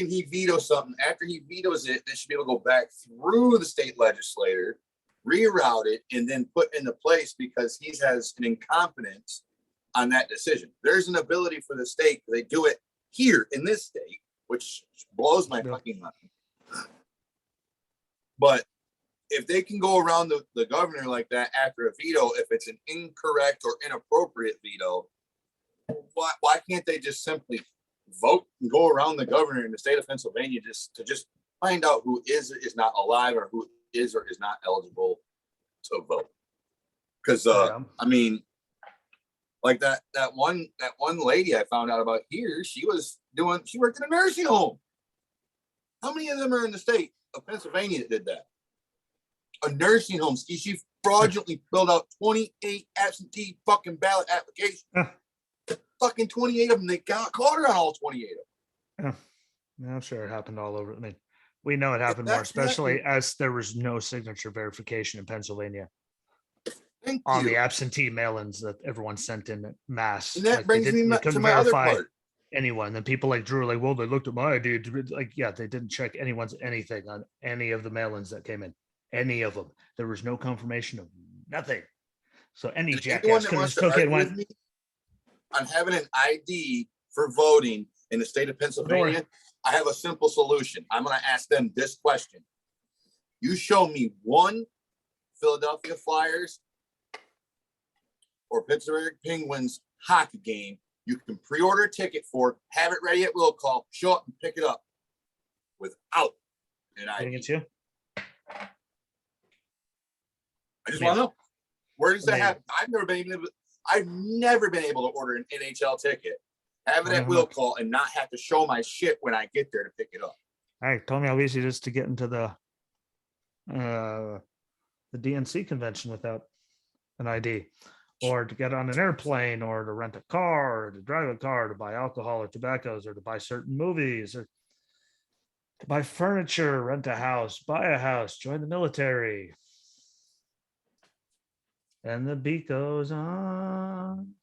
[SPEAKER 2] he veto something? After he vetoes it, they should be able to go back through the state legislature, reroute it, and then put into place because he has an incompetence on that decision. There's an ability for the state. They do it here in this state, which blows my fucking mind. But if they can go around the governor like that after a veto, if it's an incorrect or inappropriate veto, why can't they just simply vote and go around the governor in the state of Pennsylvania to find out who is not alive or who is or is not eligible to vote? Because I mean, like that one lady I found out about here, she worked in a nursing home. How many of them are in the state of Pennsylvania that did that? A nursing home. She fraudulently filled out 28 absentee fucking ballot applications. Fucking 28 of them. They caught her on all 28 of them.
[SPEAKER 1] Yeah, I'm sure it happened all over. I mean, We know it happened more,
[SPEAKER 2] That's not-
[SPEAKER 1] especially as there was no signature verification in Pennsylvania
[SPEAKER 2] Thank
[SPEAKER 1] on the
[SPEAKER 2] you.
[SPEAKER 1] absentee mail-ins that everyone sent in mass.
[SPEAKER 2] And that
[SPEAKER 1] Like
[SPEAKER 2] brings me
[SPEAKER 1] they
[SPEAKER 2] to
[SPEAKER 1] couldn't
[SPEAKER 2] my other
[SPEAKER 1] verify
[SPEAKER 2] part.
[SPEAKER 1] anyone. Then people like Drew were like, well, they looked at my ID. Like, yeah, they didn't check anyone's anything on any of the mail-ins that came in. Any of them. There was no confirmation of nothing. So any
[SPEAKER 2] And anyone
[SPEAKER 1] jackass
[SPEAKER 2] that
[SPEAKER 1] could have
[SPEAKER 2] wants
[SPEAKER 1] just
[SPEAKER 2] to
[SPEAKER 1] took it
[SPEAKER 2] argue
[SPEAKER 1] and
[SPEAKER 2] with
[SPEAKER 1] went,
[SPEAKER 2] me on having an ID for voting in the state of Pennsylvania, I have a simple solution. I'm going to ask them this question. You show me one Philadelphia Flyers or Pittsburgh Penguins hockey game you can pre-order a ticket for, have it ready at will call, show up and pick it up without an
[SPEAKER 1] I think
[SPEAKER 2] ID.
[SPEAKER 1] it's you.
[SPEAKER 2] I just want to know, where does that
[SPEAKER 1] Maybe.
[SPEAKER 2] happen? I've never been able to order an NHL ticket, have it at will
[SPEAKER 1] Look.
[SPEAKER 2] call, and not have to show my shit when I get there to pick it up.
[SPEAKER 1] Hey, told me how easy it is to get into the DNC convention without an ID, or to get on an airplane, or to rent a car, or to drive a car, to buy alcohol or tobaccos, or to buy certain movies, or to buy furniture, rent a house, buy a house, join the military. And the beat goes on.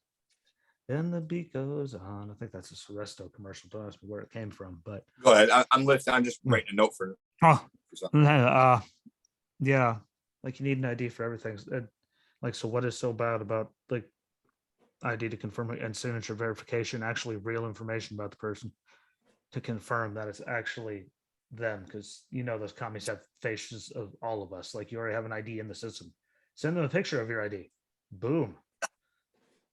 [SPEAKER 1] And the beat goes on. I think that's a Soresto commercial. Don't ask me where it came from, but
[SPEAKER 2] Go ahead. I'm listening. I'm just writing a note for something.
[SPEAKER 1] Yeah, like you need an ID for everything. Like, so what is so bad about like ID to confirm and signature verification? Actually, real information about the person to confirm that it's actually them, because those commies have faces of all of us. Like, you already have an ID in the system. Send them a picture of your ID. Boom.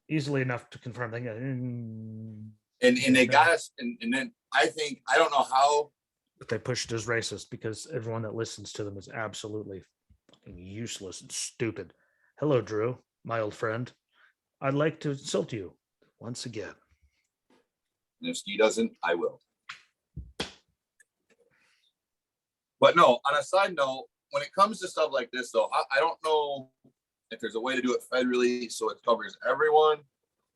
[SPEAKER 1] Easily enough to confirm.
[SPEAKER 2] And they got us. And then I don't know how.
[SPEAKER 1] But they pushed as racist because everyone that listens to them is absolutely fucking useless and stupid. Hello, Drew, my old friend. I'd like to insult you once again.
[SPEAKER 2] And if Ski doesn't, I will. But no, on a side note, when it comes to stuff like this, though, I don't know if there's a way to do it federally so it covers everyone,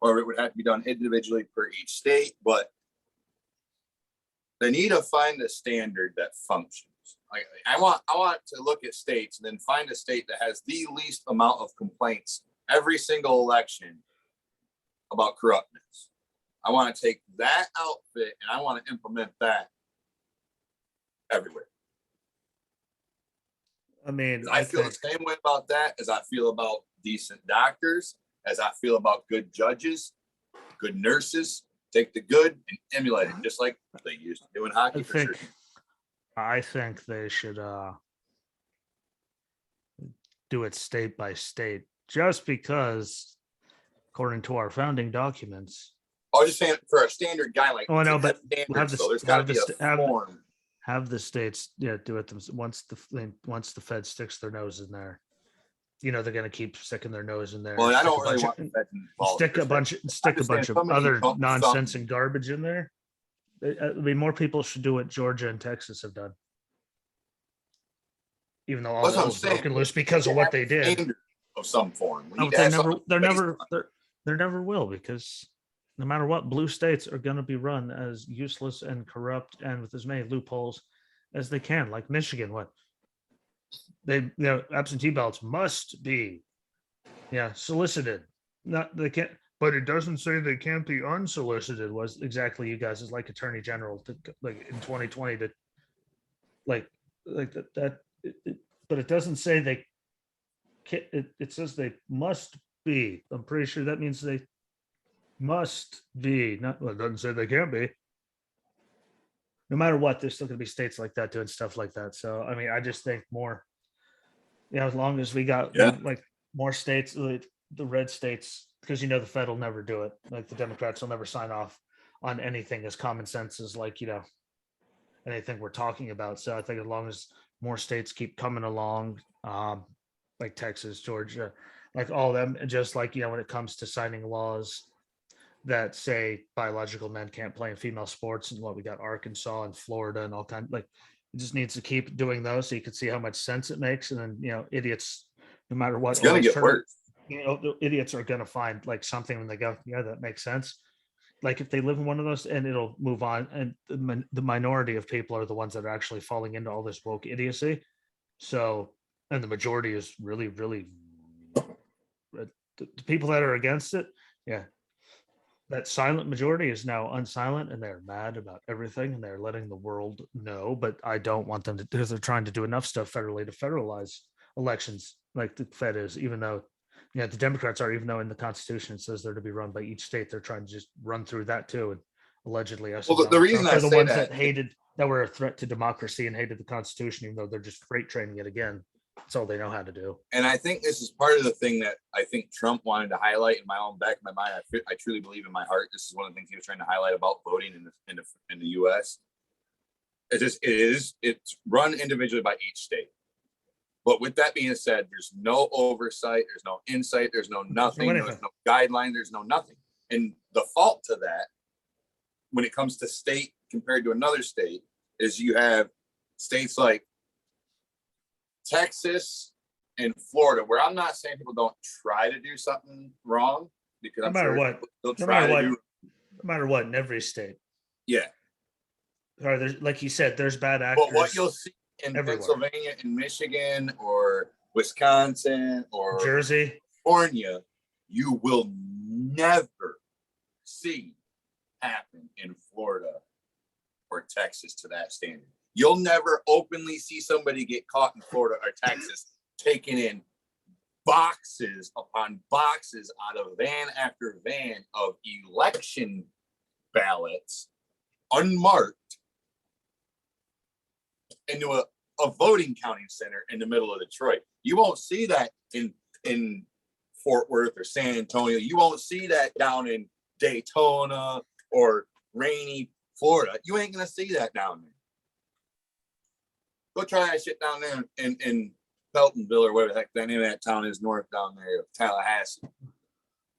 [SPEAKER 2] or it would have to be done individually per each state. But they need to find a standard that functions. I want to look at states and then find a state that has the least amount of complaints every single election about corruptness. I want to take that outfit and I want to implement that everywhere.
[SPEAKER 1] I mean,
[SPEAKER 2] I feel the same way about that as I feel about decent doctors, as I feel about good judges, good nurses. Take the good and emulate it, just like they used to do in hockey.
[SPEAKER 1] I think they should do it state by state, just because, according to our founding documents.
[SPEAKER 2] I was just saying, for a standard guy like.
[SPEAKER 1] Oh, I know, but have the states, do it once the Fed sticks their nose in there. They're going to keep sticking their nose in there.
[SPEAKER 2] Well, I don't really want the Fed involved.
[SPEAKER 1] Stick a bunch of other nonsense and garbage in there. I mean, more people should do what Georgia and Texas have done, even though all hell's broken loose because of what they did.
[SPEAKER 2] Of some form,
[SPEAKER 1] they never will, because no matter what, blue states are going to be run as useless and corrupt and with as many loopholes as they can. Like Michigan, absentee ballots must be solicited. Not they can't, but it doesn't say they can't be unsolicited. Was exactly you guys is like attorney general to like in 2020 to like that. But it doesn't say they can't. It says they must be. I'm pretty sure that means they must be. Not, well, it doesn't say they can't be. No matter what, there's still going to be states like that doing stuff like that. So I mean, I just think more. As long as we got like more states, like the red states, because the Fed will never do it. Like the Democrats will never sign off on anything as common sense as anything we're talking about. So I think as long as more states keep coming along, like Texas, Georgia, like all of them, and just like when it comes to signing laws that say biological men can't play in female sports, and we got Arkansas and Florida and all kinds, like it just needs to keep doing those so you can see how much sense it makes. And then idiots, no matter what,
[SPEAKER 2] it's gonna get worse.
[SPEAKER 1] The idiots are gonna find like something when they go, that makes sense. like if they live in one of those, and it'll move on. And the minority of people are the ones that are actually falling into all this woke idiocy. So, and the majority is really, really the people that are against it. Yeah, that silent majority is now unsilent, and they're mad about everything, and they're letting the world know. But I don't want them to, because they're trying to do enough stuff federally to federalize elections, like the Fed is. Even though, the Democrats are, even though in the Constitution it says they're to be run by each state, they're trying to just run through that too. And allegedly, us
[SPEAKER 2] well, the reason I
[SPEAKER 1] are the
[SPEAKER 2] say
[SPEAKER 1] ones
[SPEAKER 2] that
[SPEAKER 1] that were a threat to democracy and hated the Constitution, even though they're just freight training it again. That's all they know how to do.
[SPEAKER 2] And I think this is part of the thing that I think Trump wanted to highlight in my own back of my mind. I truly believe in my heart. This is one of the things he was trying to highlight about voting in the U.S. It's run individually by each state. But with that being said, there's no oversight, there's no insight, there's no nothing, there's no guideline, there's no nothing. And the fault to that, when it comes to state compared to another state, is you have states like Texas and Florida, where I'm not saying people don't try to do something wrong, because
[SPEAKER 1] No
[SPEAKER 2] I'm
[SPEAKER 1] matter
[SPEAKER 2] sure
[SPEAKER 1] what,
[SPEAKER 2] they'll
[SPEAKER 1] no
[SPEAKER 2] try
[SPEAKER 1] matter
[SPEAKER 2] to
[SPEAKER 1] what,
[SPEAKER 2] do.
[SPEAKER 1] no matter what, in every state.
[SPEAKER 2] Yeah.
[SPEAKER 1] Or there's, like you said, there's bad actors.
[SPEAKER 2] But what you'll see in
[SPEAKER 1] everywhere.
[SPEAKER 2] Pennsylvania and Michigan or Wisconsin or
[SPEAKER 1] Jersey,
[SPEAKER 2] California, you will never see happen in Florida or Texas to that standard. You'll never openly see somebody get caught in Florida or Texas taking in boxes upon boxes out of van after van of election ballots unmarked into a voting counting center in the middle of Detroit. You won't see that in Fort Worth or San Antonio. You won't see that down in Daytona or rainy Florida. You ain't gonna see that down there. Go try that shit down there in Peltonville or whatever the heck the name of that town is north down there of Tallahassee.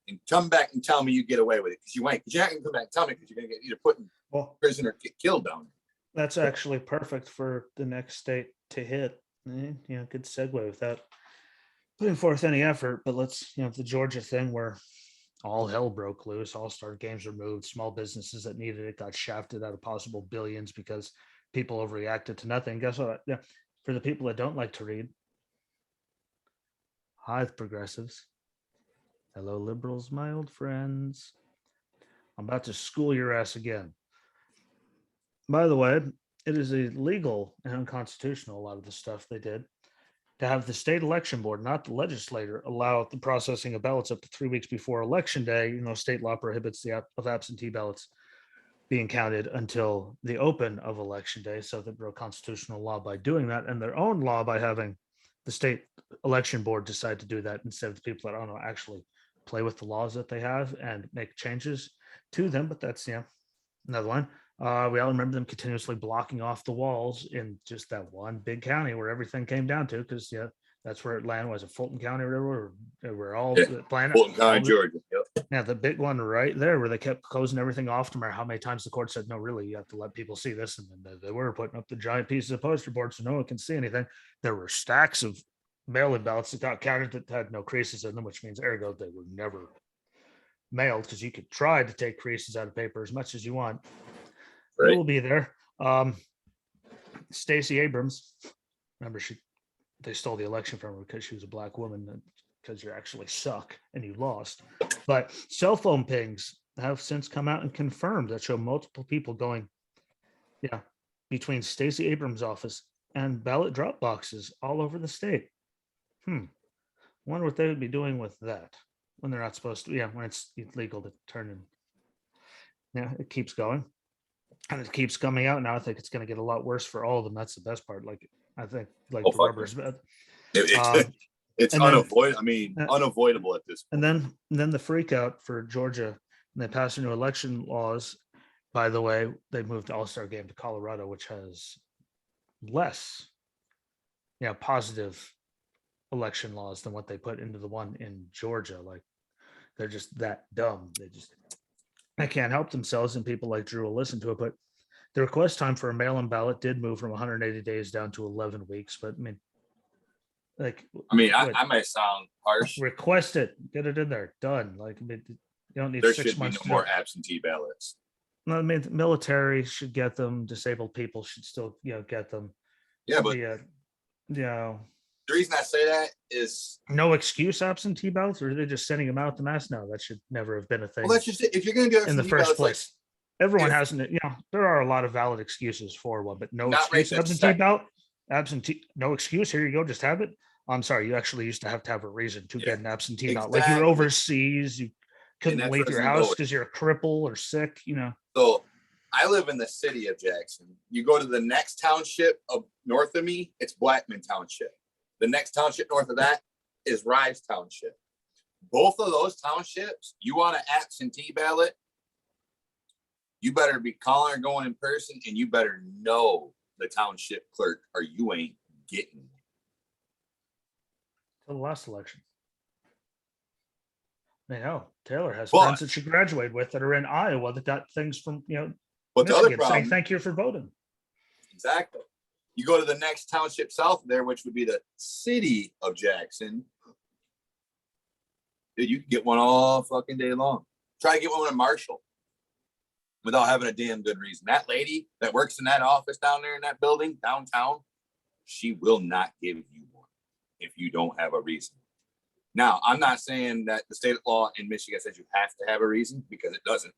[SPEAKER 2] And come back and tell me you get away with it, because you ain't. Because you're not gonna come back and tell me, because you're gonna get either put in prison or get killed down there.
[SPEAKER 1] That's actually perfect for the next state to hit. Good segue without putting forth any effort. But let's, the Georgia thing where all hell broke loose, all-star games were moved, small businesses that needed it got shafted out of possible billions because people overreacted to nothing. Guess what? Yeah, for the people that don't like to read, hi, progressives. Hello, liberals, my old friends. I'm about to school your ass again. By the way, it is illegal and unconstitutional, a lot of the stuff they did, to have the state election board, not the legislator, allow the processing of ballots up to 3 weeks before election day. State law prohibits of absentee ballots being counted until the open of election day. So they broke constitutional law by doing that, and their own law by having the state election board decide to do that instead of the people that actually play with the laws that they have and make changes to them. But that's another one. We all remember them continuously blocking off the walls in just that one big county where everything came down to, because that's where Atlanta was, a Fulton County or whatever. We're all planet.
[SPEAKER 2] Fulton County, Georgia. Yep.
[SPEAKER 1] Yeah, the big one right there where they kept closing everything off, no matter how many times the court said, no, really, you have to let people see this. And then they were putting up the giant pieces of poster board so no one can see anything. There were stacks of mail-in ballots that got counted that had no creases in them, which means ergo they were never mailed, because you could try to take creases out of paper as much as you want. Right. It will be there. Stacey Abrams, remember they stole the election from her because she was a black woman, because you actually suck and you lost. But cell phone pings have since come out and confirmed that show multiple people going, between Stacey Abrams' office and ballot drop boxes all over the state. Wonder what they would be doing with that when they're not supposed to. When it's illegal to turn in. It keeps going. And it keeps coming out now. I think it's going to get a lot worse for all of them. That's the best part. I think the rubber's bad.
[SPEAKER 2] It's unavoidable. Unavoidable at this point.
[SPEAKER 1] And then the freak out for Georgia, and they passed new election laws. By the way, they moved the All-Star game to Colorado, which has less, positive election laws than what they put into the one in Georgia. They're just that dumb. They can't help themselves, and people like Drew will listen to it. But the request time for a mail-in ballot did move from 180 days down to 11 weeks. But
[SPEAKER 2] I might sound harsh.
[SPEAKER 1] Request it, get it in there, done. You don't need
[SPEAKER 2] There
[SPEAKER 1] 6
[SPEAKER 2] should be
[SPEAKER 1] months.
[SPEAKER 2] no
[SPEAKER 1] to
[SPEAKER 2] more absentee ballots.
[SPEAKER 1] No, I mean, the military should get them. Disabled people should still, get them.
[SPEAKER 2] Yeah, but
[SPEAKER 1] The,
[SPEAKER 2] the reason I say that is,
[SPEAKER 1] no excuse absentee ballots, or are they just sending them out the mass now? That should never have been a thing
[SPEAKER 2] well, that's just it. If you're going to do
[SPEAKER 1] in the
[SPEAKER 2] absentee
[SPEAKER 1] first
[SPEAKER 2] ballots, like,
[SPEAKER 1] place. Everyone
[SPEAKER 2] if-
[SPEAKER 1] hasn't, there are a lot of valid excuses for one, but no
[SPEAKER 2] Not right
[SPEAKER 1] excuse
[SPEAKER 2] this
[SPEAKER 1] absentee
[SPEAKER 2] second.
[SPEAKER 1] ballot, no excuse. Here you go, just have it. I'm sorry, you actually used to have a reason to
[SPEAKER 2] Yeah,
[SPEAKER 1] get an absentee ballot. Like you were
[SPEAKER 2] exactly.
[SPEAKER 1] overseas, you couldn't
[SPEAKER 2] that's
[SPEAKER 1] leave
[SPEAKER 2] where
[SPEAKER 1] your
[SPEAKER 2] I was gonna go
[SPEAKER 1] house
[SPEAKER 2] with
[SPEAKER 1] because you're a cripple or sick,
[SPEAKER 2] So I live in the city of Jackson. You go to the next township of north of me, it's Blackman Township. The next township north of that is Rise Township. Both of those townships, you want an absentee ballot, you better be calling or going in person, and you better know the township clerk, or you ain't getting it.
[SPEAKER 1] For the last election. I know Taylor has
[SPEAKER 2] But-
[SPEAKER 1] friends that she graduated with that are in Iowa that got things from
[SPEAKER 2] But the other
[SPEAKER 1] Michigan saying
[SPEAKER 2] problem,
[SPEAKER 1] thank you for voting.
[SPEAKER 2] exactly. You go to the next township south there, which would be the city of Jackson. Dude, you can get one all fucking day long. Try to get one in Marshall without having a damn good reason. That lady that works in that office down there in that building downtown, she will not give you one if you don't have a reason. Now, I'm not saying that the state law in Michigan says you have to have a reason, because it doesn't.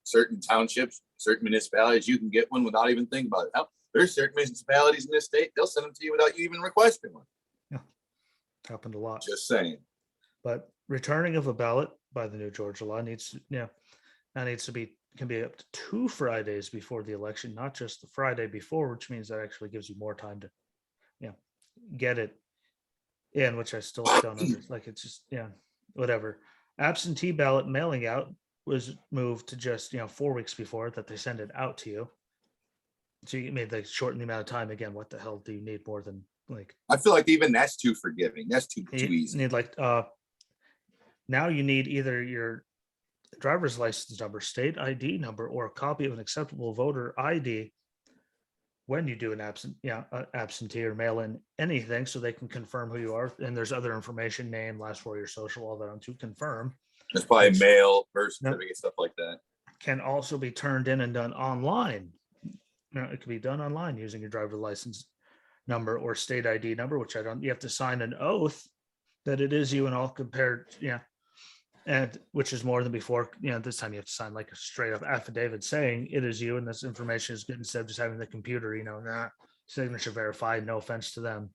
[SPEAKER 2] Certain townships, certain municipalities, you can get one without even thinking about it. Hell, there's certain municipalities in this state, they'll send them to you without you even requesting one.
[SPEAKER 1] Happened a lot.
[SPEAKER 2] Just saying.
[SPEAKER 1] But returning of a ballot by the new Georgia law needs to be can be up to 2 Fridays before the election, not just the Friday before, which means that actually gives you more time to get it in, which I still don't understand. Like, it's just whatever. Absentee ballot mailing out was moved to just 4 weeks before that they send it out to you. So you made like shorten the amount of time. Again, what the hell do you need more than like?
[SPEAKER 2] I feel like even that's too forgiving. That's too
[SPEAKER 1] You
[SPEAKER 2] easy.
[SPEAKER 1] need like now you need either your driver's license number, state ID number, or a copy of an acceptable voter ID when you do an absentee or mail in anything, so they can confirm who you are. And there's other information, name, last 4 of your social, all that on to confirm.
[SPEAKER 2] It's probably
[SPEAKER 1] Which-
[SPEAKER 2] mail, birth certificate, stuff like that.
[SPEAKER 1] Can also be turned in and done online. It can be done online using your driver's license number or state ID number, which you have to sign an oath that it is you and all compared, and which is more than before. This time you have to sign like a straight up affidavit saying it is you and this information is good, instead of just having the computer, signature verified. No offense to them.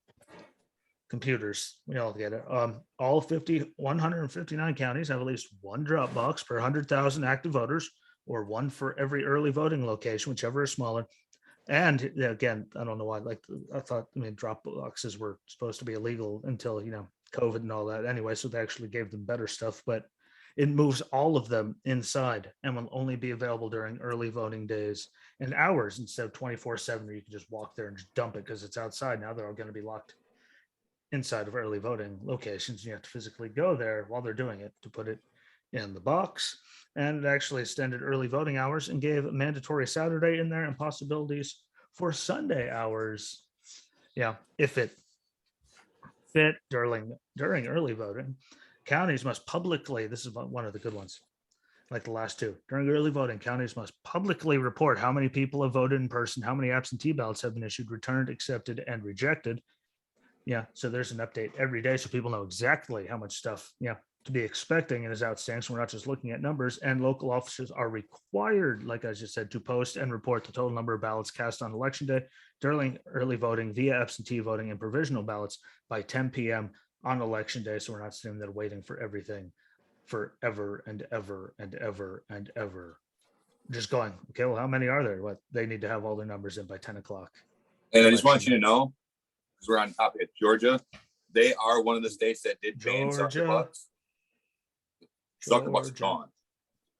[SPEAKER 1] Computers, we all get it. All 159 counties have at least one drop box per 100,000 active voters, or one for every early voting location, whichever is smaller. And again, I don't know why. Like, I thought, drop boxes were supposed to be illegal until COVID and all that. Anyway, so they actually gave them better stuff, but it moves all of them inside and will only be available during early voting days and hours instead of 24/7, where you can just walk there and just dump it because it's outside. Now they're all going to be locked inside of early voting locations. You have to physically go there while they're doing it to put it in the box. And it actually extended early voting hours and gave mandatory Saturday in there and possibilities for Sunday hours. If it fit during early voting. Counties must publicly, this is one of the good ones, like the last two. During early voting, counties must publicly report how many people have voted in person, how many absentee ballots have been issued, returned, accepted, and rejected. So there's an update every day so people know exactly how much stuff to be expecting and is outstanding. So we're not just looking at numbers. And local officers are required, like I just said, to post and report the total number of ballots cast on election day during early voting via absentee voting and provisional ballots by 10 p.m. on election day. So we're not sitting there waiting for everything forever and ever and ever and ever. Just going, okay, well, how many are there? What, they need to have all their numbers in by 10 o'clock.
[SPEAKER 2] And I just want you to know, because we're on topic of Georgia, they are one of the states that did ban sucker bucks. Sucker bucks are gone.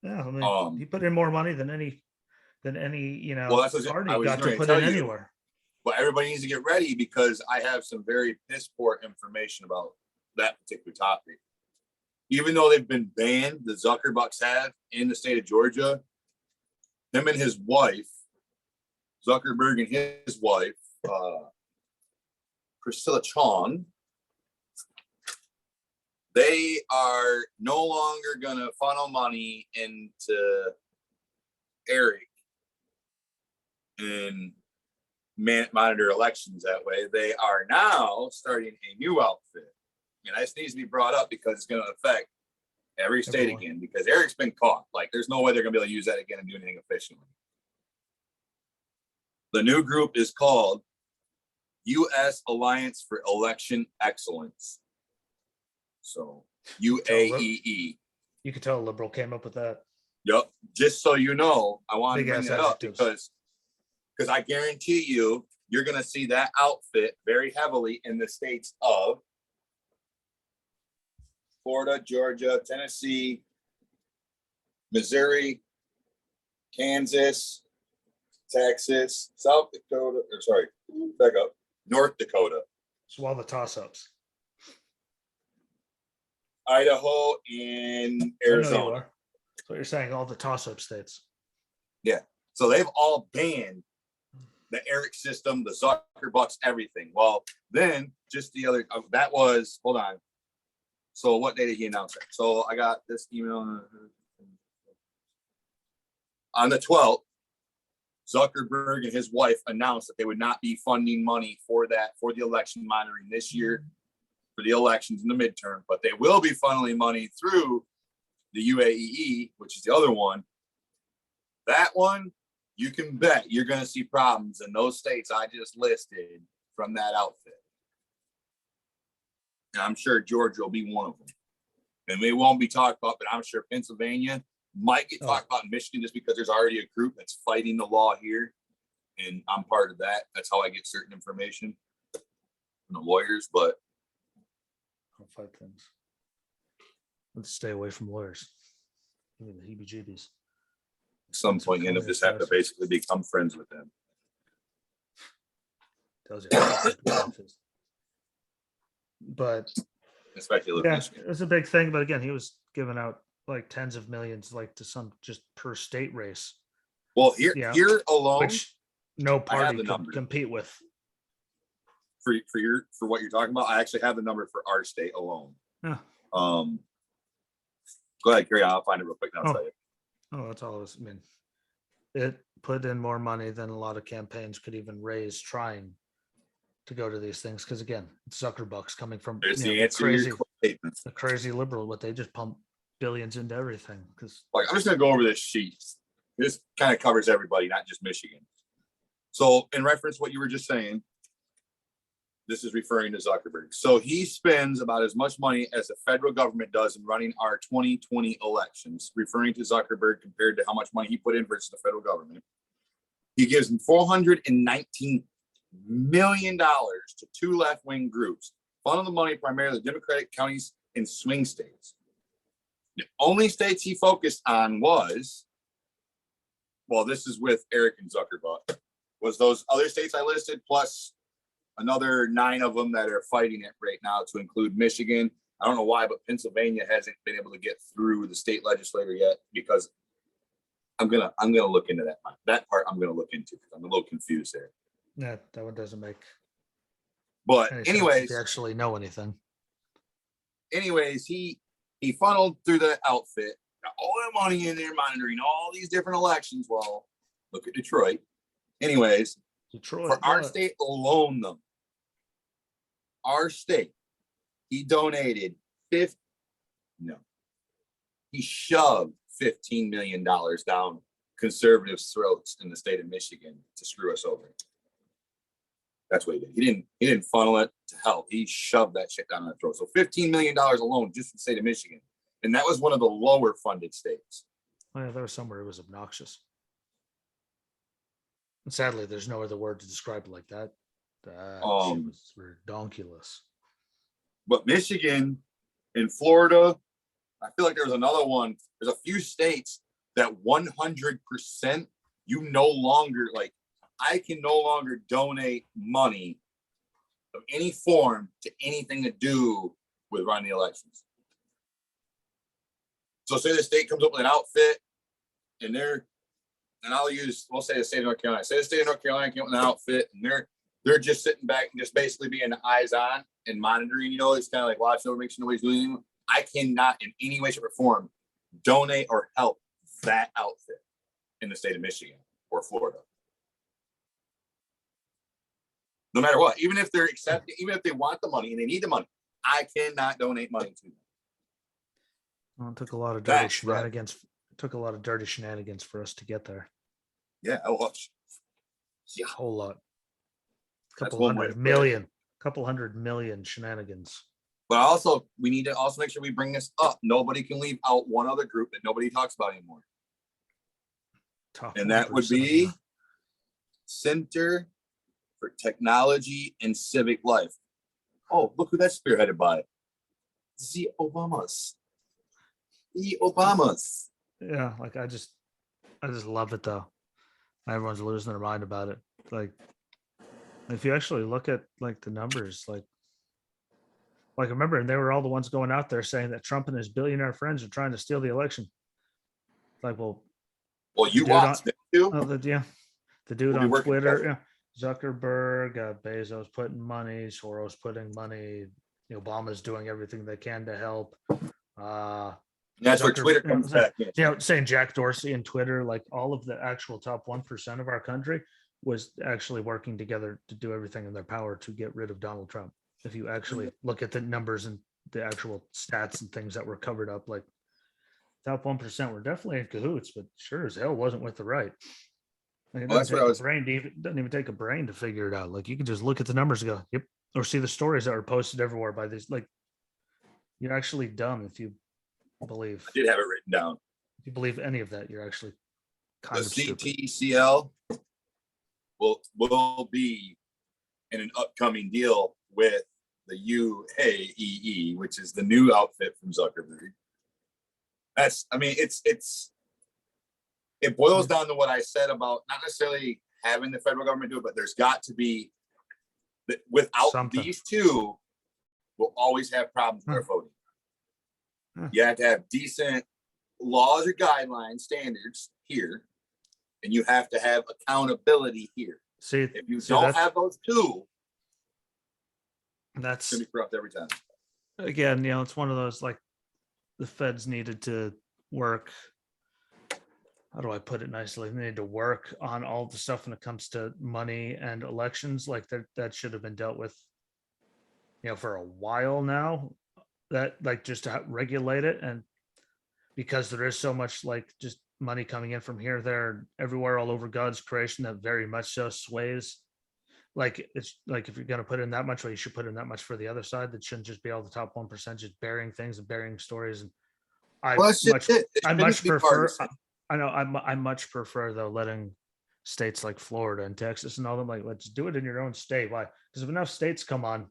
[SPEAKER 1] Yeah, I mean, he put in more money than any
[SPEAKER 2] well, that's what
[SPEAKER 1] party
[SPEAKER 2] I was
[SPEAKER 1] got to
[SPEAKER 2] going
[SPEAKER 1] put
[SPEAKER 2] to
[SPEAKER 1] in
[SPEAKER 2] tell you.
[SPEAKER 1] anywhere.
[SPEAKER 2] But everybody needs to get ready, because I have some very piss poor information about that particular topic. Even though they've been banned, the Zuckerbucks have in the state of Georgia, him and his wife, Zuckerberg and his wife, Priscilla Chong, they are no longer going to funnel money into Eric and monitor elections that way. They are now starting a new outfit. And this needs to be brought up because it's going to affect every state again, because Eric's been caught. Like, there's no way they're going to be able to use that again and do anything efficiently. The new group is called U.S. Alliance for Election Excellence. So UAEE.
[SPEAKER 1] You could tell a liberal came up with that.
[SPEAKER 2] Yep. Just so you know, I want to bring that up because I guarantee you're going to see that outfit very heavily in the states of Florida, Georgia, Tennessee, Missouri, Kansas, Texas, South Dakota, North Dakota.
[SPEAKER 1] So all the toss-ups.
[SPEAKER 2] Idaho and Arizona.
[SPEAKER 1] So you're saying all the toss-up states.
[SPEAKER 2] Yeah. So they've all banned the Eric system, the Zuckerbucks, everything. Well, then just the other, that was, hold on. So what day did he announce that? So I got this email on the 12th. Zuckerberg and his wife announced that they would not be funding money for the election monitoring this year for the elections in the midterm, but they will be funneling money through the UAEE, which is the other one. That one, you can bet you're going to see problems in those states I just listed from that outfit. And I'm sure Georgia will be one of them. And we won't be talked about, but I'm sure Pennsylvania might get talked about in Michigan just because there's already a group that's fighting the law here. And I'm part of that. That's how I get certain information from the lawyers, but
[SPEAKER 1] I'll fight things. Let's stay away from lawyers. Give me the heebie-jeebies.
[SPEAKER 2] At some point, you end up just have to basically become friends with them.
[SPEAKER 1] Tells you. But
[SPEAKER 2] especially
[SPEAKER 1] yeah, it was a big thing. But again, he was giving out like tens of millions, like to some just per state race.
[SPEAKER 2] Well, here alone,
[SPEAKER 1] which no party could compete with.
[SPEAKER 2] For what you're talking about, I actually have the number for our state alone.
[SPEAKER 1] Yeah.
[SPEAKER 2] Go ahead, carry on. I'll find it real quick and I'll tell you.
[SPEAKER 1] Oh, that's all. I mean, it put in more money than a lot of campaigns could even raise trying to go to these things. Because again, it's Zuckerbucks coming from the crazy liberal. What they just pump billions into everything. Because
[SPEAKER 2] I'm just gonna go over this sheet. This kind of covers everybody, not just Michigan. So, in reference to what you were just saying, this is referring to Zuckerberg. So he spends about as much money as the federal government does in running our 2020 elections, referring to Zuckerberg compared to how much money he put in versus the federal government. He gives them $419 million to two left-wing groups, funnel the money primarily to Democratic counties and swing states. The only states he focused on was, well, this is with Eric and Zuckerberg, was those other states I listed, plus another 9 of them that are fighting it right now, to include Michigan. I don't know why, but Pennsylvania hasn't been able to get through the state legislature yet, because I'm gonna look into that. That part I'm gonna look into because I'm a little confused there.
[SPEAKER 1] Yeah, that one doesn't make.
[SPEAKER 2] But anyways,
[SPEAKER 1] if you actually know anything.
[SPEAKER 2] Anyways, he funneled through the outfit, got all that money in there, monitoring all these different elections. Well, look at Detroit. Anyways, for our state alone, though, our state, he donated he shoved $15 million down conservatives' throats in the state of Michigan to screw us over. That's what he did. He didn't funnel it to help. He shoved that shit down our throat. So $15 million alone just in the state of Michigan. And that was one of the lower funded states.
[SPEAKER 1] Oh, yeah, there was somewhere it was obnoxious. And sadly, there's no other word to describe it like that. That shit was redonkulous.
[SPEAKER 2] But Michigan and Florida, I feel like there was another one. There's a few states that 100% you no longer, like, I can no longer donate money of any form to anything to do with running the elections. So say the state comes up with an outfit and we'll say the state of North Carolina. Say the state of North Carolina came up with an outfit and they're just sitting back and just basically being eyes on and monitoring, it's kind of like watching over, make sure nobody's doing anything. I cannot in any way, shape, or form donate or help that outfit in the state of Michigan or Florida. No matter what, even if they're accepting, even if they want the money and they need the money, I cannot donate money to them.
[SPEAKER 1] Well, it took a lot of dirty shenanigans. Right. It took a lot of dirty shenanigans for us to get there.
[SPEAKER 2] Yeah, a
[SPEAKER 1] whole lot. Couple hundred million shenanigans.
[SPEAKER 2] But also, we need to also make sure we bring this up. Nobody can leave out one other group that nobody talks about anymore. And that would be Center for Technology and Civic Life. Oh, look who that's spearheaded by. The Obamas.
[SPEAKER 1] Yeah, like I just love it though. Everyone's losing their mind about it. Like if you actually look at like the numbers, like remember, they were all the ones going out there saying that Trump and his billionaire friends are trying to steal the election. Like, well,
[SPEAKER 2] you watched it too.
[SPEAKER 1] The dude on Twitter, Zuckerberg, Bezos putting money, Soros putting money. Obama's doing everything they can to help.
[SPEAKER 2] That's where Twitter comes back.
[SPEAKER 1] Saying Jack Dorsey and Twitter, like all of the actual top 1% of our country was actually working together to do everything in their power to get rid of Donald Trump. If you actually look at the numbers and the actual stats and things that were covered up, like top 1% were definitely in cahoots, but sure as hell wasn't with the right. Like, it doesn't even take a brain to figure it out. Like you can just look at the numbers and go, yep, or see the stories that are posted everywhere by these. Like you're actually dumb if you believe.
[SPEAKER 2] I did have it written down.
[SPEAKER 1] If you believe any of that, you're actually kind of stupid.
[SPEAKER 2] The CTCL will be in an upcoming deal with the UAEE, which is the new outfit from Zuckerberg. It boils down to what I said about not necessarily having the federal government do it, but there's got to be, without something. These two, we'll always have problems with our voting. You have to have decent laws or guidelines, standards here, and you have to have accountability here. If you don't have those two,
[SPEAKER 1] that's
[SPEAKER 2] gonna be corrupt every time.
[SPEAKER 1] Again, it's one of those, like, the feds needed to work. How do I put it nicely? They need to work on all the stuff when it comes to money and elections. Like that should have been dealt with, for a while now. That, like, just to regulate it, and because there is so much, like, just money coming in from here, there, everywhere, all over God's creation, that very much so sways. Like, it's like, if you're going to put in that much, well, you should put in that much for the other side. That shouldn't just be all the top 1% just burying things and burying stories. And I much prefer. I much prefer, though, letting states like Florida and Texas and all them, like, let's do it in your own state. Why? Because if enough states come on,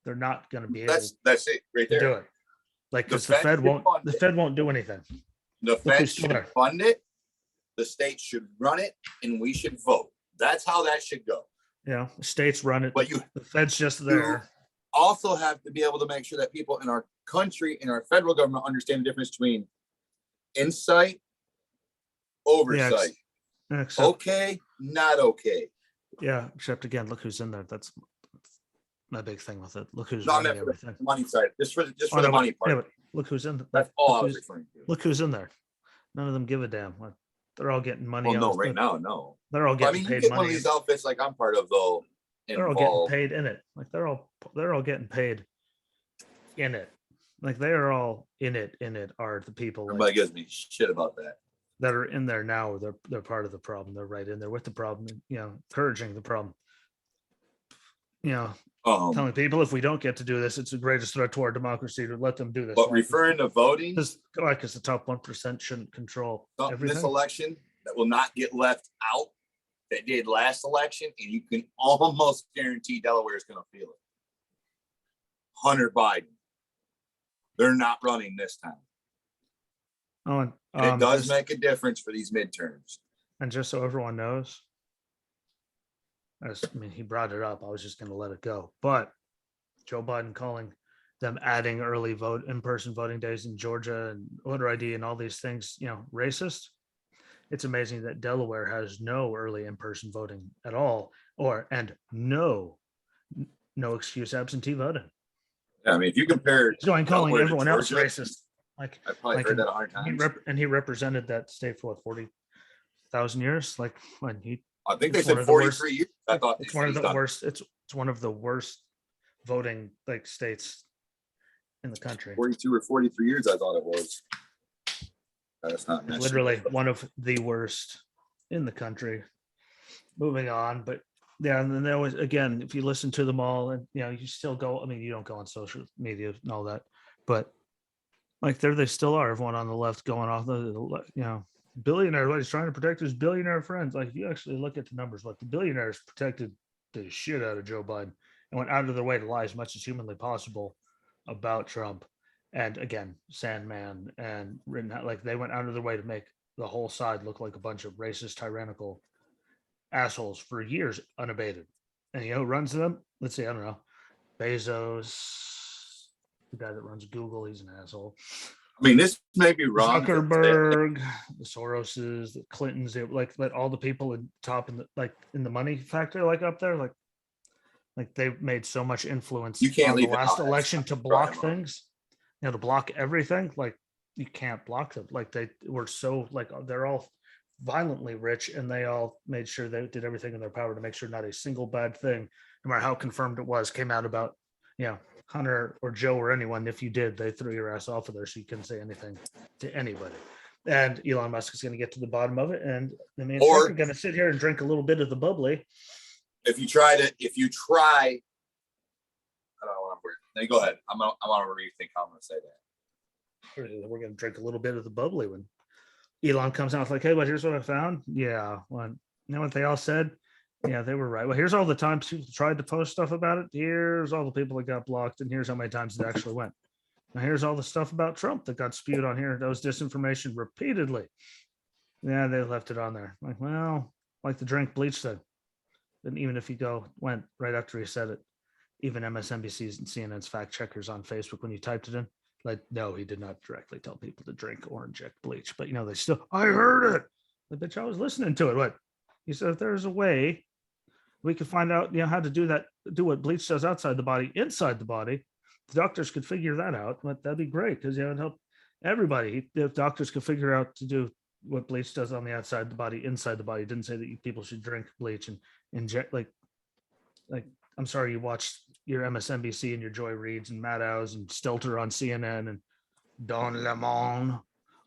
[SPEAKER 1] they're not going to be able.
[SPEAKER 2] That's it right there.
[SPEAKER 1] To do it. Like, because the Fed won't do anything.
[SPEAKER 2] The Fed should fund it. The state should run it, and we should vote. That's how that should go.
[SPEAKER 1] Yeah, states run it, but the Fed's just there.
[SPEAKER 2] You also have to be able to make sure that people in our country, in our federal government, understand the difference between insight, oversight.
[SPEAKER 1] Yeah,
[SPEAKER 2] okay, not okay.
[SPEAKER 1] Yeah, except, again, look who's in there. That's my big thing with it. Look who's running everything.
[SPEAKER 2] The money side, just for the money part.
[SPEAKER 1] Yeah, but look who's in there.
[SPEAKER 2] That's all I was referring to.
[SPEAKER 1] Look who's in there. None of them give a damn. Like, they're all getting money.
[SPEAKER 2] Well, no, right now, no.
[SPEAKER 1] They're all getting paid money.
[SPEAKER 2] One of these outfits, like I'm part of, though.
[SPEAKER 1] They're all getting paid in it. Like, they're all getting paid in it. Like, they are all in it. Are the people.
[SPEAKER 2] Everybody gives me shit about that.
[SPEAKER 1] That are in there now. They're part of the problem. They're right in there with the problem. Encouraging the problem. Telling people, if we don't get to do this, it's the greatest threat to our democracy to let them do this.
[SPEAKER 2] But referring to voting,
[SPEAKER 1] because the top 1% shouldn't control everything.
[SPEAKER 2] This election that will not get left out that did last election, and you can almost guarantee Delaware is going to feel it. Hunter Biden. They're not running this time.
[SPEAKER 1] Oh, and
[SPEAKER 2] it does make a difference for these midterms.
[SPEAKER 1] And just so everyone knows, he brought it up. I was just going to let it go. But Joe Biden calling them adding early in-person voting days in Georgia and voter ID and all these things, racist. It's amazing that Delaware has no early in-person voting at all, and no excuse absentee voting.
[SPEAKER 2] Yeah, I mean, if you compare
[SPEAKER 1] He's going calling
[SPEAKER 2] Delaware to
[SPEAKER 1] everyone else
[SPEAKER 2] Georgia,
[SPEAKER 1] racist. Like,
[SPEAKER 2] I've probably
[SPEAKER 1] like
[SPEAKER 2] heard
[SPEAKER 1] and
[SPEAKER 2] that 100 times.
[SPEAKER 1] he represented that state for what, 40,000 years. Like when he,
[SPEAKER 2] I think they
[SPEAKER 1] it's one
[SPEAKER 2] said
[SPEAKER 1] of the worst-
[SPEAKER 2] 43 years. I thought
[SPEAKER 1] it's
[SPEAKER 2] they
[SPEAKER 1] one
[SPEAKER 2] said
[SPEAKER 1] of
[SPEAKER 2] he's
[SPEAKER 1] the
[SPEAKER 2] done.
[SPEAKER 1] worst. It's one of the worst voting like states in the country.
[SPEAKER 2] 42 or 43 years, I thought it was. That's not
[SPEAKER 1] It's literally one of the worst in the country. Moving on, but yeah, and then there was again, if you listen to them all, and you know, you still go. I mean, you don't go on social media and all that, but like there they still are. Everyone on the left going off billionaire. What he's trying to protect his billionaire friends. Like if you actually look at the numbers, what the billionaires protected the shit out of Joe Biden and went out of their way to lie as much as humanly possible about Trump. And again, Sandman and like they went out of their way to make the whole side look like a bunch of racist, tyrannical assholes for years unabated. And you know who runs them? Let's see, I don't know. Bezos, the guy that runs Google, he's an asshole.
[SPEAKER 2] I mean, this may be wrong.
[SPEAKER 1] Zuckerberg, the Soroses, the Clintons, they like let all the people in top in the like in the money factor, like up there, like they made so much influence
[SPEAKER 2] You can't
[SPEAKER 1] on the
[SPEAKER 2] leave it
[SPEAKER 1] last
[SPEAKER 2] out.
[SPEAKER 1] election to block things, you know, to block everything. Like you can't block them. Like they were so like they're all violently rich, and they all made sure they did everything in their power to make sure not a single bad thing, no matter how confirmed it was, came out about, you know, Hunter or Joe or anyone. If you did, they threw your ass off of there, so you couldn't say anything to anybody. And Elon Musk is going to get to the bottom of it, and I mean, we're going to sit here and drink a little bit of the bubbly.
[SPEAKER 2] If you try, I don't want to. Then go ahead. I want to rethink how I'm going to say that.
[SPEAKER 1] We're going to drink a little bit of the bubbly when Elon comes out like, hey, but here's what I found. Yeah. Well, you know what they all said? Yeah, they were right. Well, here's all the times people tried to post stuff about it. Here's all the people that got blocked. And here's how many times it actually went. Now, here's all the stuff about Trump that got spewed on here. That was disinformation repeatedly. Yeah, they left it on there. Like, well, like the drink bleach thing. And even if you went right after he said it, even MSNBC's and CNN's fact checkers on Facebook, when you typed it in, like, no, he did not directly tell people to drink or inject bleach, but you know, they still, I heard it. The bitch, I was listening to it. What he said, if there's a way we could find out, you know, how to do that, do what bleach does outside the body, inside the body, the doctors could figure that out. But that'd be great because you know, it'd help everybody. If doctors could figure out to do what bleach does on the outside the body, inside the body, didn't say that people should drink bleach and inject like I'm sorry, you watched your MSNBC and your Joy Reids and Maddows and Stelter on CNN and Don Lemon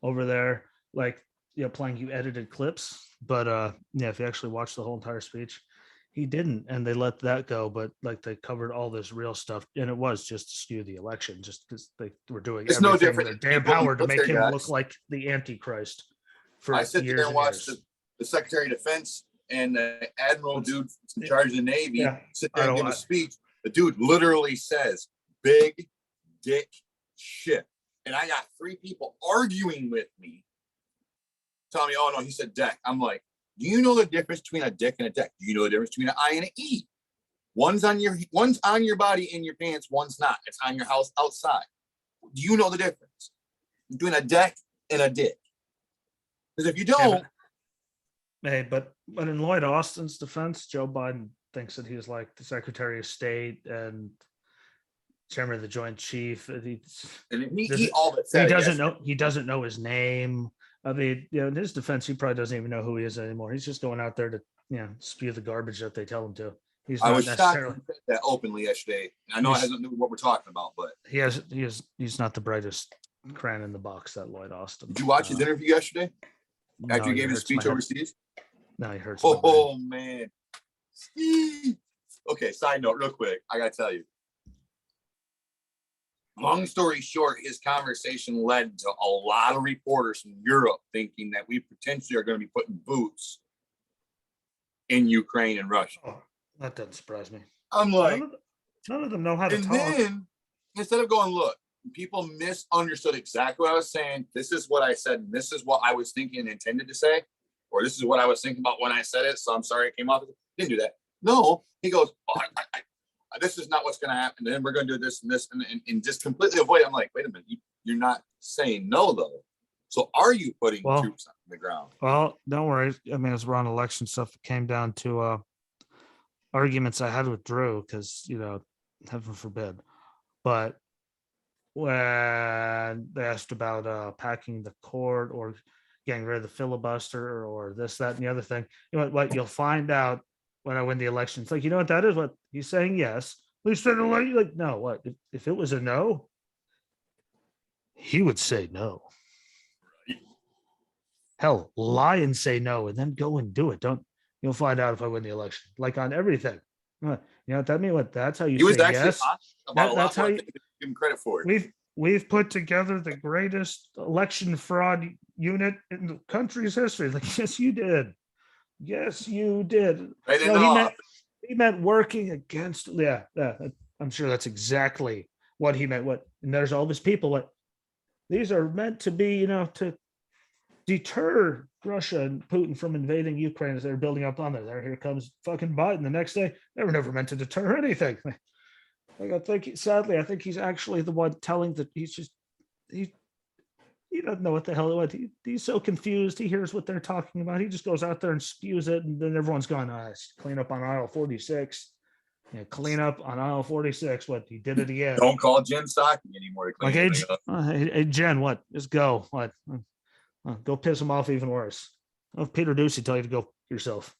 [SPEAKER 1] over there, like, you know, playing you edited clips. But yeah, if you actually watch the whole entire speech, he didn't, and they let that go. But like they covered all this real stuff, and it was just to skew the election, just because they were doing
[SPEAKER 2] It's
[SPEAKER 1] everything
[SPEAKER 2] no different
[SPEAKER 1] in their damn power to make him look like the Antichrist.
[SPEAKER 2] I sit there and watch the Secretary of Defense and the Admiral dude in charge of the Navy sit there and give a speech. The dude literally says, big dick shit. And I got 3 people arguing with me, telling me, oh no, he said deck. I'm like, do you know the difference between a dick and a deck? Do you know the difference between an I and an E? One's on your body in your pants, one's not. It's on your house outside. Do you know the difference between a deck and a dick? Because if you don't,
[SPEAKER 1] hey, but in Lloyd Austin's defense, Joe Biden thinks that he was like the Secretary of State and Chairman of the Joint Chief. He doesn't know his name. I mean, you know, in his defense, he probably doesn't even know who he is anymore. He's just going out there to, you know, spew the garbage that they tell him to.
[SPEAKER 2] I was shocked that openly yesterday. I know it hasn't knew what we're talking about, but
[SPEAKER 1] he's not the brightest crayon in the box, that Lloyd Austin.
[SPEAKER 2] Did you watch his interview yesterday? After he gave his speech overseas?
[SPEAKER 1] No, he hurts.
[SPEAKER 2] Oh man. Okay, side note, real quick. I gotta tell you. Long story short, his conversation led to a lot of reporters from Europe thinking that we potentially are going to be putting boots in Ukraine and Russia.
[SPEAKER 1] Oh, that doesn't surprise me.
[SPEAKER 2] I'm like,
[SPEAKER 1] none of them know how to talk.
[SPEAKER 2] And then instead of going, look, people misunderstood exactly what I was saying. This is what I said. And this is what I was thinking and intended to say. Or this is what I was thinking about when I said it. So I'm sorry it came off. Didn't do that. No, he goes, oh, this is not what's going to happen. Then we're going to do this and this and just completely avoid it. I'm like, wait a minute. You're not saying no, though. So are you putting troops on the ground?
[SPEAKER 1] Well, don't worry. I mean, as we're on election stuff, it came down to arguments I had with Drew because, you know, heaven forbid. But when they asked about packing the court or getting rid of the filibuster or this, that, and the other thing. You know what you'll find out when I win the election. It's like, you know what that is? What he's saying, yes. We said like, no, what? If it was a no, he would say no. Hell, lie and say no, and then go and do it. Don't You'll find out if I win the election. Like on everything. You know what that means? What that's how you
[SPEAKER 2] He was
[SPEAKER 1] say
[SPEAKER 2] actually
[SPEAKER 1] yes.
[SPEAKER 2] about a lot
[SPEAKER 1] That's how
[SPEAKER 2] more
[SPEAKER 1] you
[SPEAKER 2] things than give him credit for it.
[SPEAKER 1] we've put together the greatest election fraud unit in the country's history. Like, yes, you did. Yes, you did.
[SPEAKER 2] Right in
[SPEAKER 1] No,
[SPEAKER 2] the
[SPEAKER 1] he
[SPEAKER 2] office.
[SPEAKER 1] meant working against. Yeah, I'm sure that's exactly what he meant. What and there's all these people. What these are meant to be, to deter Russia and Putin from invading Ukraine as they're building up on there. Here comes fucking Biden the next day. They were never meant to deter anything. Like, I think, sadly, I think he's actually the one telling that he doesn't know what the hell it was. He's so confused. He hears what they're talking about. He just goes out there and spews it, and then everyone's going, clean up on aisle 46. Yeah, clean up on aisle 46. What, he did it again.
[SPEAKER 2] Don't call Jen Psaki anymore.
[SPEAKER 1] Like, hey, Jen, what? Just go. What? Go piss him off even worse. If Peter Ducey tell you to go yourself.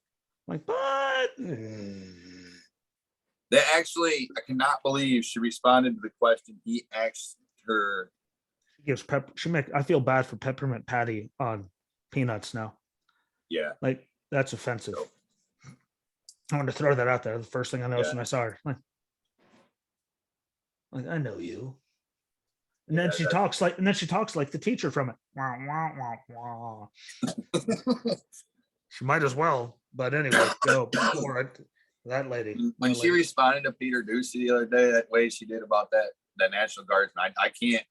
[SPEAKER 1] Like, but
[SPEAKER 2] they actually, I cannot believe she responded to the question he asked her.
[SPEAKER 1] Gives I feel bad for Peppermint Patty on Peanuts now.
[SPEAKER 2] Yeah.
[SPEAKER 1] Like, that's offensive. So, I wanted to throw that out there. The first thing I noticed when I saw her. Like, I know you. And then she talks like the teacher from it. Wah, wah, wah, wah. She might as well. But anyway, go for it. That lady.
[SPEAKER 2] When she responded to Peter Ducey the other day, that way she did about that National Guardsman, I can't.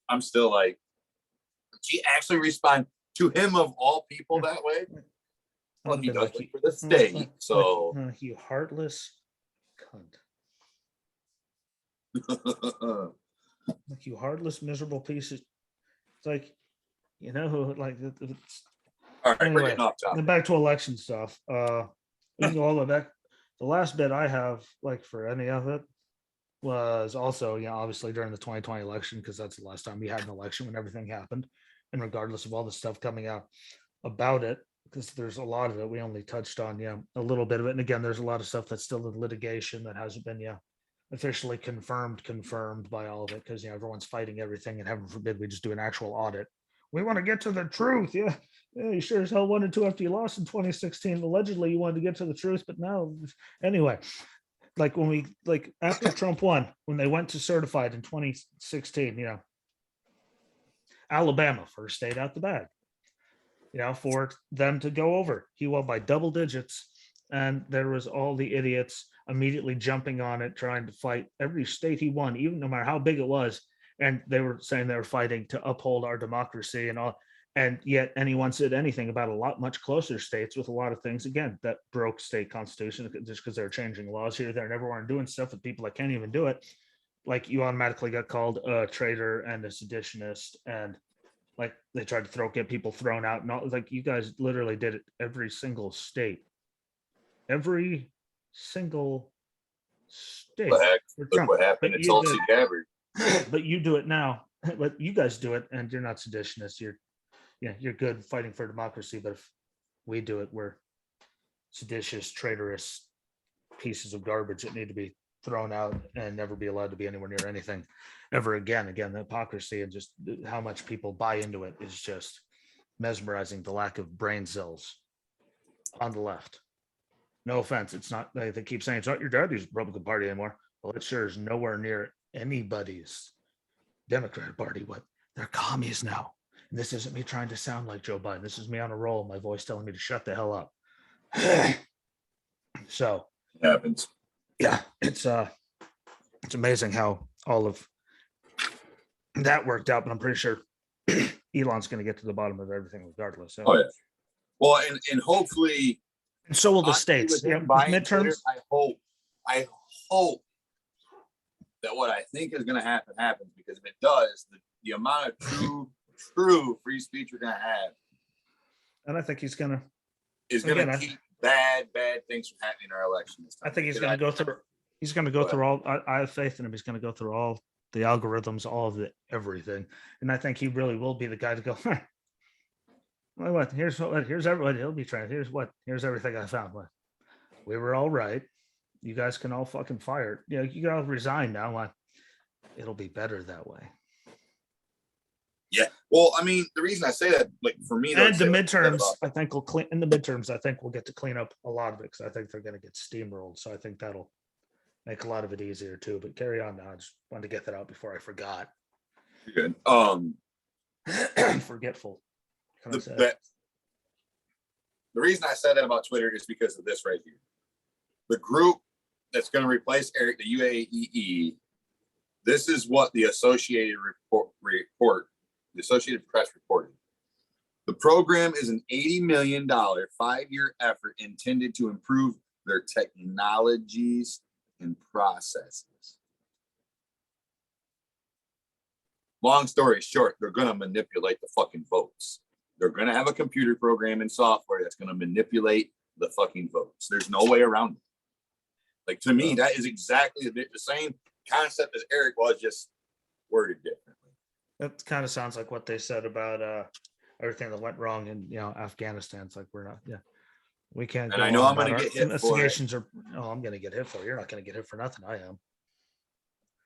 [SPEAKER 2] I'm still like, she actually responded to him of all people that way. Well, he does it for the state. So
[SPEAKER 1] you heartless cunt. Like, you heartless, miserable piece of. It's like, like it's.
[SPEAKER 2] All right,
[SPEAKER 1] anyway, and back to election stuff. We can go all the way back. The last bit I have, like, for any of it, was also, obviously during the 2020 election, because that's the last time we had an election when everything happened, and regardless of all the stuff coming out about it, because there's a lot of it we only touched on, a little bit of it, and again, there's a lot of stuff that's still in litigation that hasn't been, officially confirmed by all of it, because everyone's fighting everything, and heaven forbid we just do an actual audit. We want to get to the truth. Yeah, you sure as hell wanted to after you lost in 2016. Allegedly, you wanted to get to the truth, but no. Anyway, like after Trump won, when they went to certified in 2016, Alabama first state out the bag, for them to go over. He won by double digits, and there was all the idiots immediately jumping on it, trying to fight every state he won, even no matter how big it was. And they were saying they were fighting to uphold our democracy and all. And yet anyone said anything about much closer states with a lot of things, again, that broke state constitution just because they're changing laws here, there, and everyone doing stuff with people that can't even do it. Like, you automatically got called a traitor and a seditionist, and like they tried to get people thrown out. And all, like, you guys literally did it every single state. Every single state.
[SPEAKER 2] Look what happened to Tulsi Gabbard.
[SPEAKER 1] But you do it now. But you guys do it, and you're not seditionists. You're good fighting for democracy. But if we do it, we're seditious, traitorous pieces of garbage that need to be thrown out and never be allowed to be anywhere near anything ever again. Again, the hypocrisy and just how much people buy into it is just mesmerizing. The lack of brain cells on the left. No offense, it's not. They keep saying it's not your daddy's Republican Party anymore. Well, it sure is nowhere near anybody's Democratic Party. What? They're commies now. And this isn't me trying to sound like Joe Biden. This is me on a roll. My voice telling me to shut the hell up. So
[SPEAKER 2] it happens.
[SPEAKER 1] Yeah, it's amazing how all of that worked out. But I'm pretty sure Elon's going to get to the bottom of everything regardless. So.
[SPEAKER 2] Oh yeah. Well, and hopefully.
[SPEAKER 1] And so will the states. Midterms.
[SPEAKER 2] I hope that what I think is going to happen happens, because if it does, the amount of true free speech we're going to have,
[SPEAKER 1] and I think he's going to
[SPEAKER 2] keep bad things from happening in our election this time.
[SPEAKER 1] I think he's going to go through. He's going to go through all. I have faith in him. He's going to go through all the algorithms, all of the everything. And I think he really will be the guy to go, well, what? Here's everyone. He'll be trying. Here's everything I found. What? We were all right. You guys can all fucking fire. You can all resign now. What? It'll be better that way.
[SPEAKER 2] Yeah. Well, I mean, the reason I say that, like for me,
[SPEAKER 1] and the midterms, I think we'll clean. In the midterms, I think we'll get to clean up a lot of it because I think they're going to get steamrolled. So I think that'll make a lot of it easier too. But carry on now. I just wanted to get that out before I forgot.
[SPEAKER 2] You're
[SPEAKER 1] good. Forgetful.
[SPEAKER 2] The reason I said that about Twitter is because of this right here. The group that's going to replace Eric, the UAEE. This is what the Associated the Associated Press reported. The program is an $80 million 5-year effort intended to improve their technologies and processes. Long story short, they're going to manipulate the fucking votes. They're going to have a computer program and software that's going to manipulate the fucking votes. There's no way around it. Like, to me, that is exactly the same concept as Eric was, just worded differently.
[SPEAKER 1] That kind of sounds like what they said about everything that went wrong in Afghanistan. It's like we can't.
[SPEAKER 2] And I know I'm going to get hit
[SPEAKER 1] investigations for it. I'm going to get hit for it. You're not going to get hit for nothing. I am.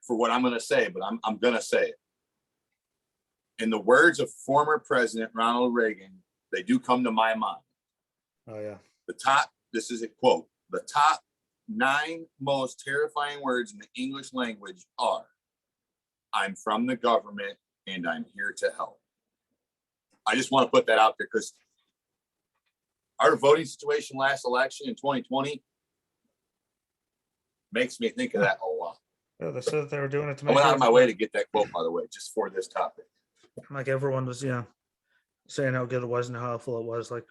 [SPEAKER 2] For what I'm going to say, but I'm going to say it. In the words of former President Ronald Reagan, they do come to my mind.
[SPEAKER 1] Oh yeah.
[SPEAKER 2] This is a quote. The top 9 most terrifying words in the English language are, I'm from the government and I'm here to help. I just want to put that out there because our voting situation last election in 2020 makes me think of that a lot.
[SPEAKER 1] Yeah, they said they were doing it to
[SPEAKER 2] I went out of my way to get that quote, by the way, just for this topic.
[SPEAKER 1] Like everyone was, saying how good it was and how helpful it was. Like,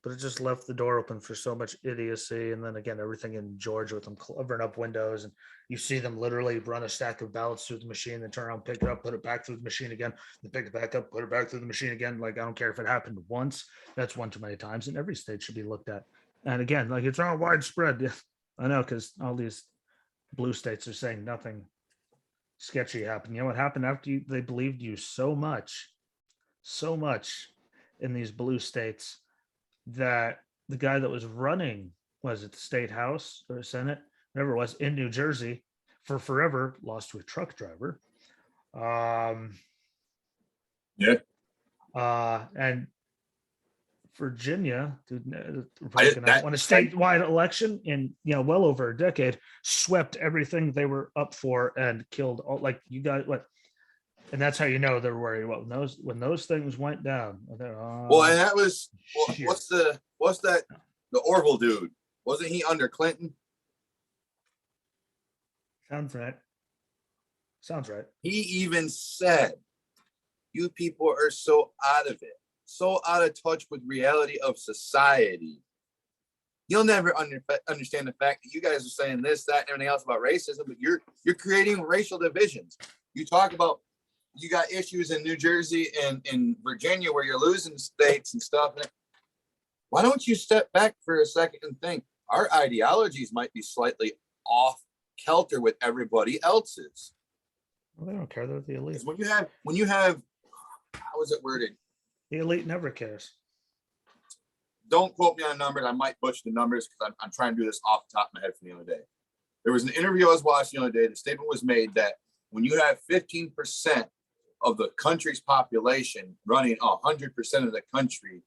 [SPEAKER 1] but it just left the door open for so much idiocy. And then again, everything in Georgia with them covering up windows, and you see them literally run a stack of ballots through the machine, then turn around, pick it up, put it back through the machine again, then pick it back up, put it back through the machine again. Like, I don't care if it happened once, that's one too many times, and every state should be looked at. And again, like, it's all widespread. Yeah, I know, because all these blue states are saying nothing sketchy happened. You know what happened after they believed you so much in these blue states, that the guy that was running, was it the state house or Senate, whatever it was, in New Jersey for forever, lost to a truck driver. And Virginia, Republican won a statewide election in well over a decade, swept everything they were up for and killed all, like, you guys, what? And that's how you know they're worried. Well, when those things went down. And
[SPEAKER 2] that was what's that? The Orville dude, wasn't he under Clinton?
[SPEAKER 1] Sounds right.
[SPEAKER 2] He even said, "You people are so out of it, so out of touch with reality of society. You'll never understand the fact that you guys are saying this, that, and everything else about racism, but you're creating racial divisions. You talk about." You got issues in New Jersey and in Virginia where you're losing states and stuff. Why don't you step back for a second and think our ideologies might be slightly off kilter with everybody else's?
[SPEAKER 1] Well, they don't care. They're the elite.
[SPEAKER 2] When you have, how is it worded?
[SPEAKER 1] The elite never cares.
[SPEAKER 2] Don't quote me on numbers. I might butcher the numbers because I'm trying to do this off the top of my head from the other day. There was an interview I was watching the other day. The statement was made that when you have 15% of the country's population running 100% of the country,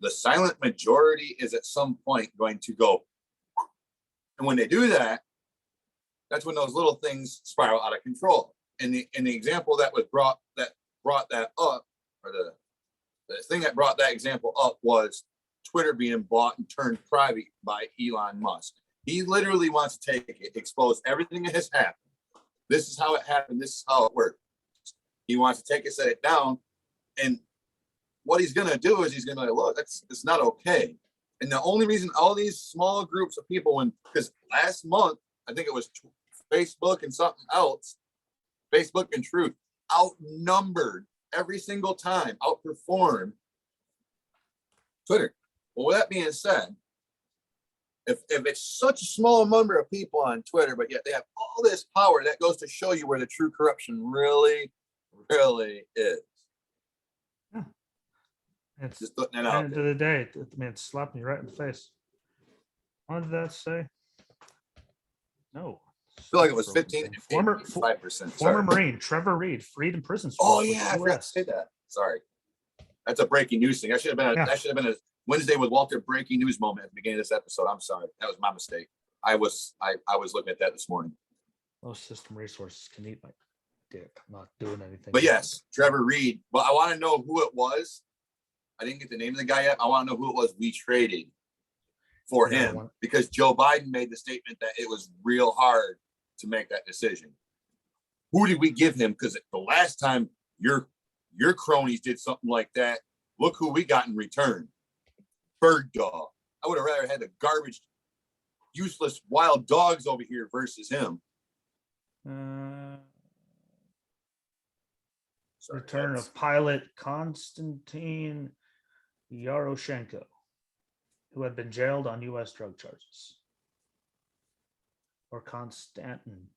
[SPEAKER 2] the silent majority is at some point going to go. And when they do that, that's when those little things spiral out of control. And the example that was brought that up, or the thing that brought that example up, was Twitter being bought and turned private by Elon Musk. He literally wants to take it, expose everything that has happened. This is how it happened. This is how it worked. He wants to take it, set it down. And what he's going to do is he's going to look, it's not okay. And the only reason all these small groups of people, because last month, I think it was Facebook and something else, Facebook and Truth, outnumbered every single time, outperformed Twitter. Well, with that being said, If it's such a small number of people on Twitter, but yet they have all this power, that goes to show you where the true corruption really, really is.
[SPEAKER 1] Yeah. It's
[SPEAKER 2] just putting it
[SPEAKER 1] at the
[SPEAKER 2] out
[SPEAKER 1] end
[SPEAKER 2] there.
[SPEAKER 1] of the day, it slapped me right in the face. What did that say? No.
[SPEAKER 2] I feel like it was 15 and 5%.
[SPEAKER 1] Former Marine Trevor Reed freed in prison.
[SPEAKER 2] Oh yeah, I forgot to say that. Sorry, that's a breaking news thing. That should have been a Wednesday with Walter breaking news moment at the beginning of this episode. I'm sorry, that was my mistake. I was looking at that this morning.
[SPEAKER 1] Most system resources can eat my dick. I'm not doing anything.
[SPEAKER 2] But yes, Trevor Reed. Well, I want to know who it was. I didn't get the name of the guy yet. I want to know who it was we traded for him, because Joe Biden made the statement that it was real hard to make that decision. Who did we give him? Because the last time your cronies did something like that, look who we got in return. Bird dog. I would have rather had the garbage, useless wild dogs over here versus him.
[SPEAKER 1] Return of pilot Konstantin Yaroshenko, who had been jailed on U.S. drug charges. Or Konstantin.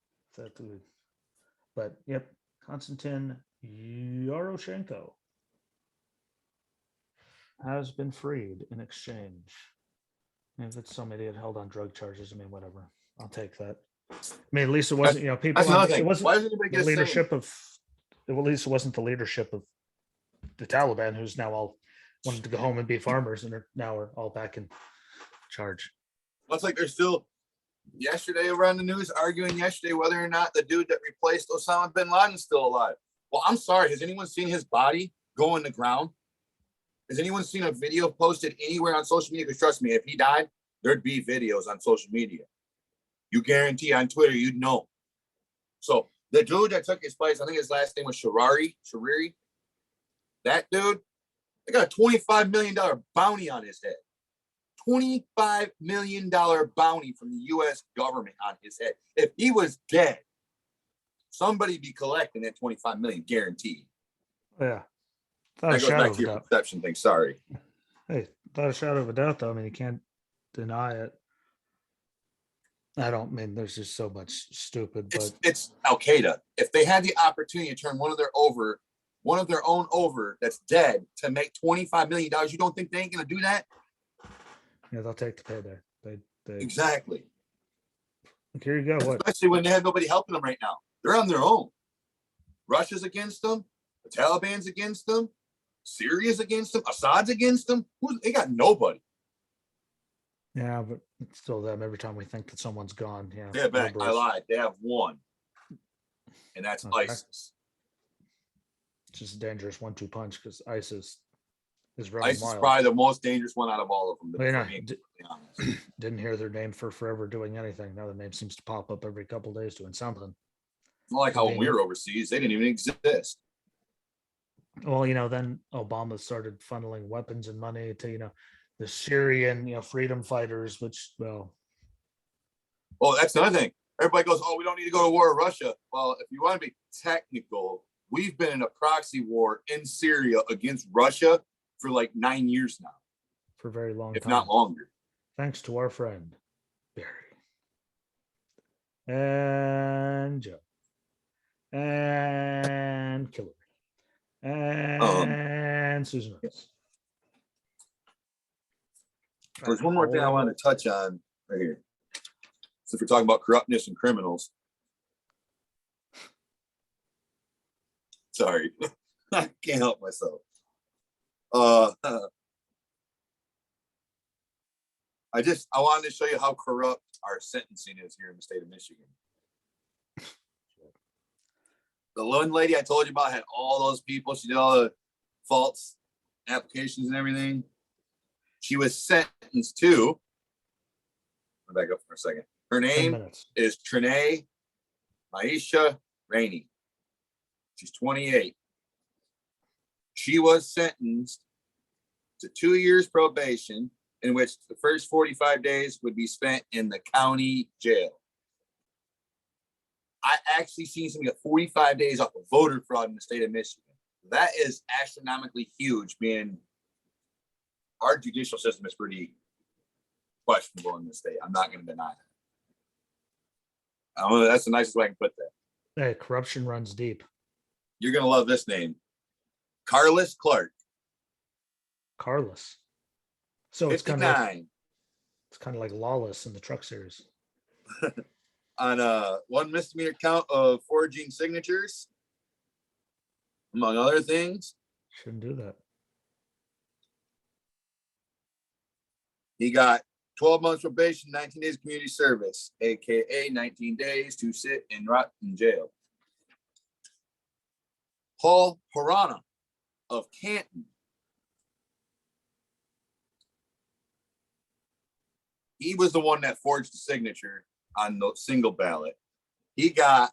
[SPEAKER 1] But yep, Konstantin Yaroshenko has been freed in exchange. If it's some idiot held on drug charges, I mean, whatever. I'll take that. I mean, at least it wasn't, people. It wasn't the leadership of. At least it wasn't the leadership of the Taliban, who's now all wanted to go home and be farmers, and are all back in charge.
[SPEAKER 2] Well, it's like they're still. Yesterday, around the news, arguing yesterday whether or not the dude that replaced Osama bin Laden is still alive. Well, I'm sorry. Has anyone seen his body go in the ground? Has anyone seen a video posted anywhere on social media? Because trust me, if he died, there'd be videos on social media. You guarantee on Twitter, you'd know. So the dude that took his place, I think his last name was Shariri. That dude, they got a $25 million bounty on his head. $25 million bounty from the U.S. government on his head. If he was dead, somebody be collecting that $25 million, guaranteed.
[SPEAKER 1] Yeah.
[SPEAKER 2] That goes back to your perception thing. Sorry.
[SPEAKER 1] Hey, without a shadow of a doubt, though, I mean, you can't deny it. I don't mean there's just so much stupid, but
[SPEAKER 2] it's Al Qaeda. If they had the opportunity to turn one of their own over that's dead to make $25 million, you don't think they ain't gonna do that?
[SPEAKER 1] Yeah, they'll take the payday. They
[SPEAKER 2] exactly.
[SPEAKER 1] Here you go. What?
[SPEAKER 2] Especially when they have nobody helping them right now. They're on their own. Russia's against them. The Taliban's against them. Syria's against them. Assad's against them. They got nobody.
[SPEAKER 1] Yeah, but it's still them. Every time we think that someone's gone,
[SPEAKER 2] yeah. But I lied. They have one, and that's ISIS.
[SPEAKER 1] It's just a dangerous 1-2 punch because ISIS is running
[SPEAKER 2] ISIS
[SPEAKER 1] wild.
[SPEAKER 2] Is probably the most dangerous one out of all of them.
[SPEAKER 1] Didn't hear their name for forever doing anything. Now the name seems to pop up every couple of days doing something.
[SPEAKER 2] Not like how when we were overseas, they didn't even exist.
[SPEAKER 1] Well, then Obama started funneling weapons and money to, the Syrian, freedom fighters, which, well.
[SPEAKER 2] Oh, that's another thing. Everybody goes, oh, we don't need to go to war with Russia. Well, if you want to be technical, we've been in a proxy war in Syria against Russia for like 9 years now.
[SPEAKER 1] For a very long time.
[SPEAKER 2] If not longer.
[SPEAKER 1] Thanks to our friend, Barry. And Joe. And Killer. And Susan Rice.
[SPEAKER 2] There's one more thing I wanted to touch on right here. Since we're talking about corruptness and criminals. Sorry. I can't help myself. I wanted to show you how corrupt our sentencing is here in the state of Michigan. The one lady I told you about had all those people. She did all the false applications and everything. She was sentenced to. I'll back up for a second. Her name is Trinae Maisha Rainey. She's 28. She was sentenced to 2 years probation, in which the first 45 days would be spent in the county jail. I actually seen somebody get 45 days off of voter fraud in the state of Michigan. That is astronomically huge, being our judicial system is pretty questionable in this state. I'm not going to deny that. That's the nicest way I can put that.
[SPEAKER 1] Hey, corruption runs deep.
[SPEAKER 2] You're going to love this name. Carlos Clark.
[SPEAKER 1] Carlos. So it's
[SPEAKER 2] 59.
[SPEAKER 1] Kind of like Lawless in the Truck Series.
[SPEAKER 2] On one misdemeanor count of forging signatures, among other things.
[SPEAKER 1] Shouldn't do that.
[SPEAKER 2] He got 12 months probation, 19 days community service, aka 19 days to sit and rot in jail. Paul Piranha of Canton. He was the one that forged the signature on the single ballot. He got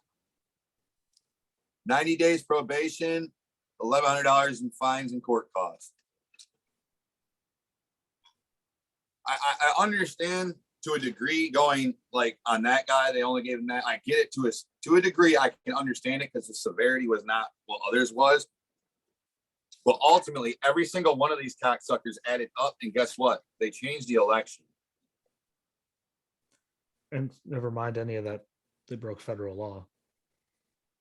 [SPEAKER 2] 90 days probation, $1,100 in fines and court costs. I understand to a degree going like on that guy, they only gave him that. I get it to a degree. I can understand it because the severity was not what others was. But ultimately, every single one of these cocksuckers added up, and guess what? They changed the election.
[SPEAKER 1] And never mind any of that. They broke federal law.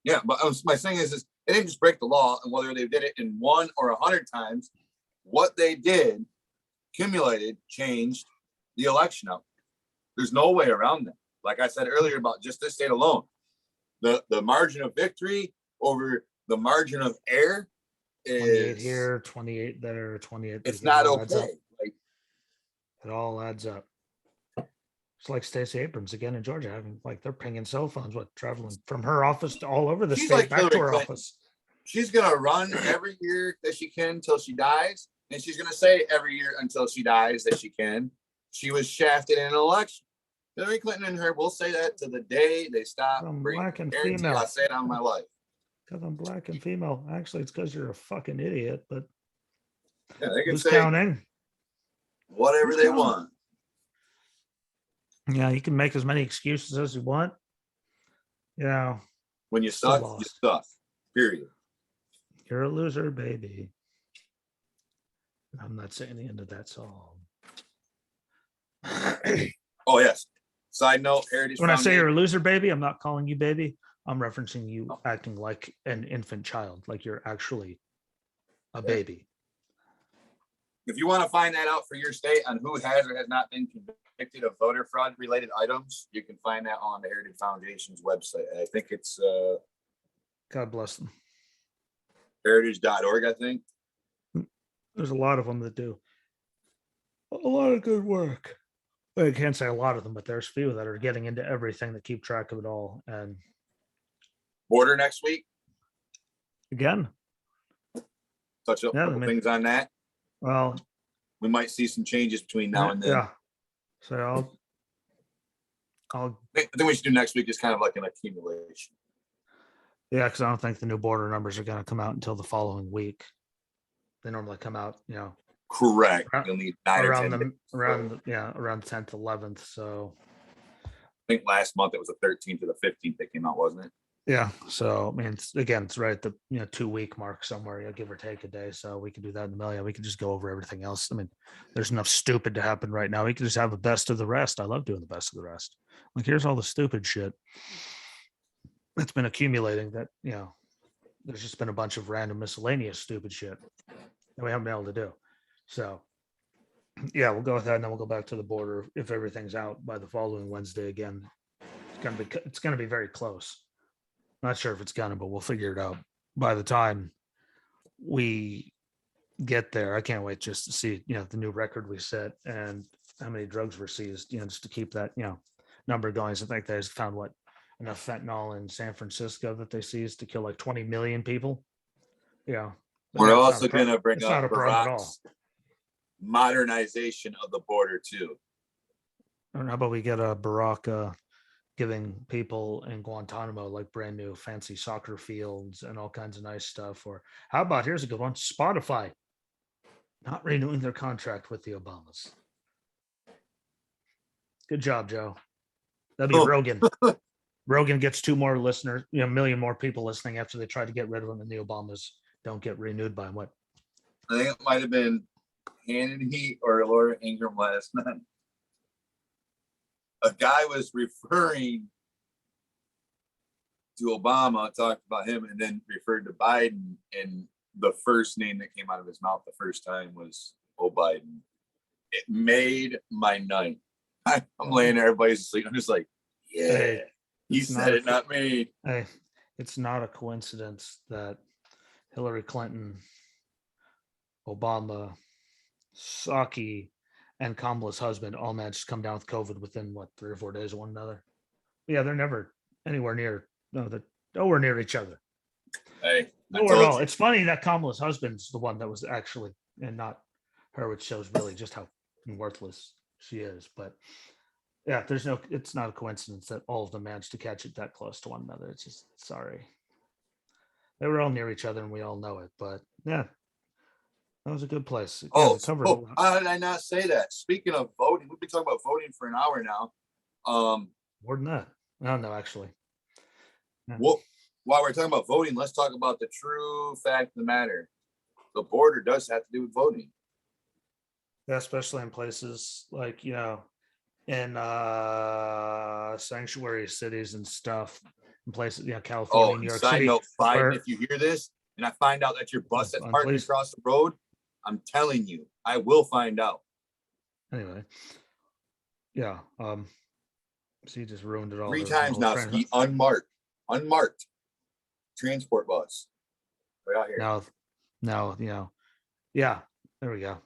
[SPEAKER 2] Yeah, but my thing is they didn't just break the law, and whether they did it in 1 or 100 times, what they did accumulated, changed the election out. There's no way around that. Like I said earlier about just this state alone, the margin of victory over the margin of error is
[SPEAKER 1] 28 here, 28 there, 28.
[SPEAKER 2] It's not okay. Like,
[SPEAKER 1] it all adds up. It's like Stacey Abrams again in Georgia, having like they're pinging cell phones, traveling from her office to all over the state,
[SPEAKER 2] like
[SPEAKER 1] back to her office.
[SPEAKER 2] She's gonna run every year that she can until she dies, and she's gonna say every year until she dies that she can. She was shafted in an election. Hillary Clinton and her will say that to the day they stop.
[SPEAKER 1] I'm black and female.
[SPEAKER 2] I say it on my life.
[SPEAKER 1] Because I'm black and female. Actually, it's because you're a fucking idiot. But
[SPEAKER 2] yeah, they can
[SPEAKER 1] who's
[SPEAKER 2] say
[SPEAKER 1] counting?
[SPEAKER 2] Whatever they want.
[SPEAKER 1] Yeah, you can make as many excuses as you want. You know,
[SPEAKER 2] when you suck, you suck. Period.
[SPEAKER 1] You're a loser, baby. I'm not saying the end of that song.
[SPEAKER 2] Oh, yes. Side note, Heritage
[SPEAKER 1] When Foundation. I say you're a loser, baby, I'm not calling you baby. I'm referencing you acting like an infant child, like you're actually a baby.
[SPEAKER 2] If you want to find that out for your state on who has or has not been convicted of voter fraud related items, you can find that on the Heritage Foundation's website. I think it's
[SPEAKER 1] God bless them.
[SPEAKER 2] Heritage.org, I think.
[SPEAKER 1] There's a lot of them that do a lot of good work. I can't say a lot of them, but there's few that are getting into everything that keep track of it all. And
[SPEAKER 2] border next week.
[SPEAKER 1] Again.
[SPEAKER 2] Touch up a couple things on that.
[SPEAKER 1] Well,
[SPEAKER 2] we might see some changes between now and then.
[SPEAKER 1] Yeah. So
[SPEAKER 2] I think we should do next week is kind of like an accumulation.
[SPEAKER 1] Yeah, because I don't think the new border numbers are going to come out until the following week. They normally come out,
[SPEAKER 2] Correct. You'll need 9
[SPEAKER 1] around
[SPEAKER 2] or 10
[SPEAKER 1] the around the 10th, 11th. So
[SPEAKER 2] I think last month it was the 13th or the 15th that came out, wasn't it?
[SPEAKER 1] Yeah. So I mean, it's right at the 2-week mark somewhere, give or take a day. So we can do that in the middle. Yeah, we can just go over everything else. I mean, there's enough stupid to happen right now. We can just have the best of the rest. I love doing the best of the rest. Like, here's all the stupid shit that's been accumulating that, there's just been a bunch of random miscellaneous stupid shit that we haven't been able to do. So yeah, we'll go with that, and then we'll go back to the border if everything's out by the following Wednesday again. It's gonna be very close. Not sure if it's gonna, but we'll figure it out by the time we get there. I can't wait just to see, the new record we set and how many drugs were seized, just to keep that, number going. So I think they just found enough fentanyl in San Francisco that they seized to kill like 20 million people. Yeah.
[SPEAKER 2] We're also going to bring up Barack's modernization of the border too.
[SPEAKER 1] And how about we get a Barack giving people in Guantanamo like brand new fancy soccer fields and all kinds of nice stuff? Or how about, here's a good one, Spotify not renewing their contract with the Obamas. Good job, Joe. That'd be Rogan. Rogan gets 2 more listeners, a million more people listening after they try to get rid of him, and the Obamas don't get renewed by him. What?
[SPEAKER 2] I think it might have been Hannity or Laura Ingraham last night. a guy was referring to Obama, talked about him, and then referred to Biden, and the first name that came out of his mouth the first time was Biden. It made my night. I'm laying there, everybody's asleep. I'm just like, yeah, hey, he said it, not me.
[SPEAKER 1] Hey, it's not a coincidence that Hillary Clinton, Obama, Psaki, and Kamala's husband all managed to come down with COVID within 3 or 4 days of one another. Yeah, they're never anywhere near. No, they're nowhere near each other.
[SPEAKER 2] Hey,
[SPEAKER 1] nowhere at all. It's funny that Kamala's husband's the one that was actually, and not her, which shows really just how worthless she is. But yeah, it's not a coincidence that all of them managed to catch it that close to one another. It's just, sorry. They were all near each other and we all know it. But yeah, that was a good place.
[SPEAKER 2] How did I not say that? Speaking of voting, we've been talking about voting for an hour now.
[SPEAKER 1] More than that. No, actually.
[SPEAKER 2] Yeah. Well, while we're talking about voting, let's talk about the true fact of the matter. The border does have to do with voting.
[SPEAKER 1] Yeah, especially in places like, in sanctuary cities and stuff, in places, California, New York City.
[SPEAKER 2] Note, Biden, if you hear this and I find out that your bus that's parked across the road, I'm telling you, I will find out.
[SPEAKER 1] Anyway, yeah. So he just ruined it all.
[SPEAKER 2] 3 times now. He unmarked transport bus right out here.
[SPEAKER 1] Now, yeah. There we go.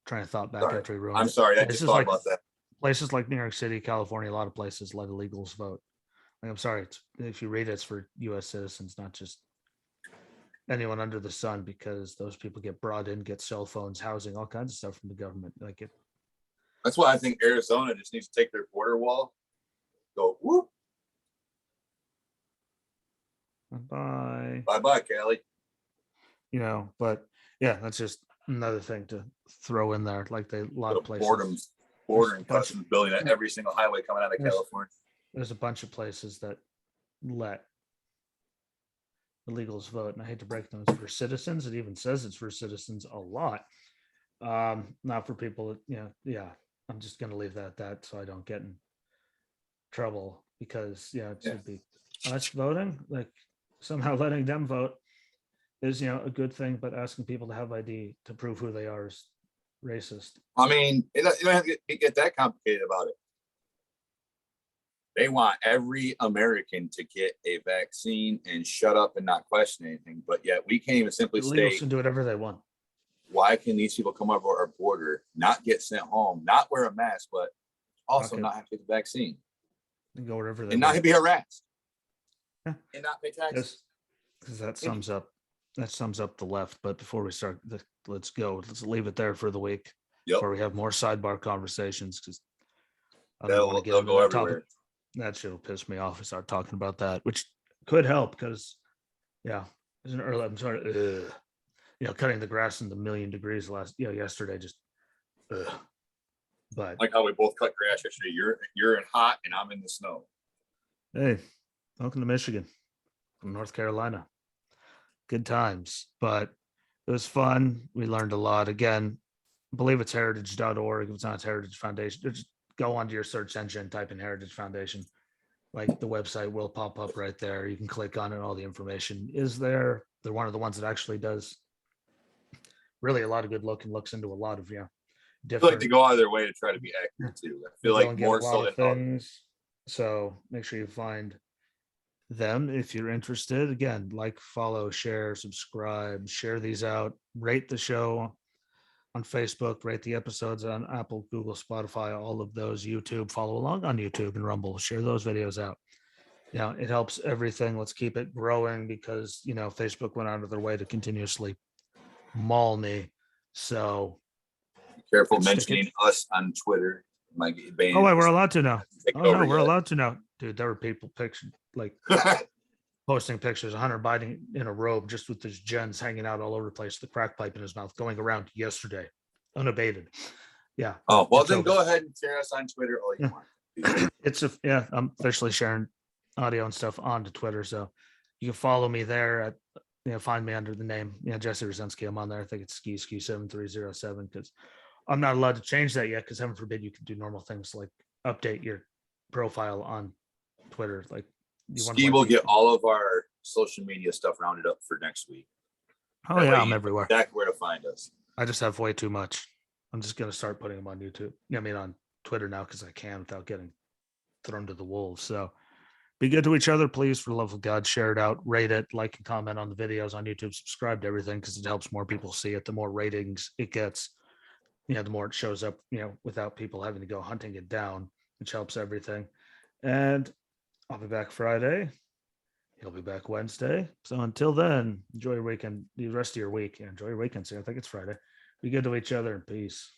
[SPEAKER 1] Trying to thought back after he ruined it.
[SPEAKER 2] I'm sorry. I just thought about that.
[SPEAKER 1] Places like New York City, California, a lot of places let illegals vote. I'm sorry. If you read it, it's for U.S. citizens, not just anyone under the sun, because those people get brought in, get cell phones, housing, all kinds of stuff from the government.
[SPEAKER 2] That's why I think Arizona just needs to take their border wall, go whoop.
[SPEAKER 1] Bye.
[SPEAKER 2] Bye, Callie.
[SPEAKER 1] But yeah, that's just another thing to throw in there. Like a lot of places.
[SPEAKER 2] Border and customs building at every single highway coming out of California.
[SPEAKER 1] There's a bunch of places that let illegals vote, and I hate to break them, it's for citizens. It even says it's for citizens a lot. Not for people that, I'm just going to leave that at that so I don't get in trouble, because it should be us voting, like somehow letting them vote is a good thing, but asking people to have ID to prove who they are is racist.
[SPEAKER 2] I mean, you don't have to get that complicated about it. They want every American to get a vaccine and shut up and not question anything, but yet we can't even simply
[SPEAKER 1] say can do whatever they want.
[SPEAKER 2] Why can these people come over our border, not get sent home, not wear a mask, but also not have to get the vaccine
[SPEAKER 1] and go wherever they
[SPEAKER 2] and
[SPEAKER 1] want.
[SPEAKER 2] Not be harassed and not pay taxes?
[SPEAKER 1] Because that sums up the left. But before we start, let's leave it there for the week.
[SPEAKER 2] Yep.
[SPEAKER 1] Where we have more sidebar conversations, because
[SPEAKER 2] they'll go everywhere.
[SPEAKER 1] That shit will piss me off if I start talking about that, which could help, because isn't early. I'm sorry. Cutting the grass in the million degrees yesterday, just but
[SPEAKER 2] like how we both cut grass yesterday. You're in hot and I'm in the snow.
[SPEAKER 1] Hey, welcome to Michigan from North Carolina. Good times, but it was fun. We learned a lot. Again, I believe it's heritage.org. If it's not, it's Heritage Foundation. Just go onto your search engine, type in Heritage Foundation. Like, the website will pop up right there. You can click on it. All the information is there. They're one of the ones that actually does really a lot of good looks into a lot of different.
[SPEAKER 2] I feel like they go out of their way to try to be accurate too. I feel like more so than
[SPEAKER 1] things. So make sure you find them if you're interested. Again, follow, share, subscribe, share these out, rate the show on Facebook, rate the episodes on Apple, Google, Spotify, all of those, YouTube, follow along on YouTube and Rumble, share those videos out. It helps everything. Let's keep it growing, because, Facebook went out of their way to continuously maul me. So
[SPEAKER 2] be careful mentioning us on Twitter. Might get banned.
[SPEAKER 1] Oh, wait, we're allowed to now. We're allowed to now. Dude, there were people posting pictures of Hunter Biden in a robe, just with his gens hanging out all over the place, the crack pipe in his mouth, going around yesterday, unabated. Yeah.
[SPEAKER 2] Oh, well, then go ahead and share us on Twitter all you want.
[SPEAKER 1] I'm officially sharing audio and stuff onto Twitter, so you can follow me there at, find me under the name, Jesse Rucinski. I'm on there. I think it's SKI7307, because I'm not allowed to change that yet, because heaven forbid you can do normal things like update your profile on Twitter. Like,
[SPEAKER 2] Steve will get all of our social media stuff rounded up for next week.
[SPEAKER 1] Oh, that yeah, I'm everywhere.
[SPEAKER 2] Exactly where to find us.
[SPEAKER 1] I just have way too much. I'm just going to start putting them on YouTube. I mean, on Twitter now, because I can without getting thrown to the wolves. So be good to each other, please. For the love of God, share it out, rate it, like and comment on the videos on YouTube, subscribe to everything, because it helps more people see it. The more ratings it gets, the more it shows up, without people having to go hunting it down, which helps everything. And I'll be back Friday. He'll be back Wednesday. So until then, enjoy your weekend, the rest of your week. Enjoy your weekend. So I think it's Friday. Be good to each other and peace.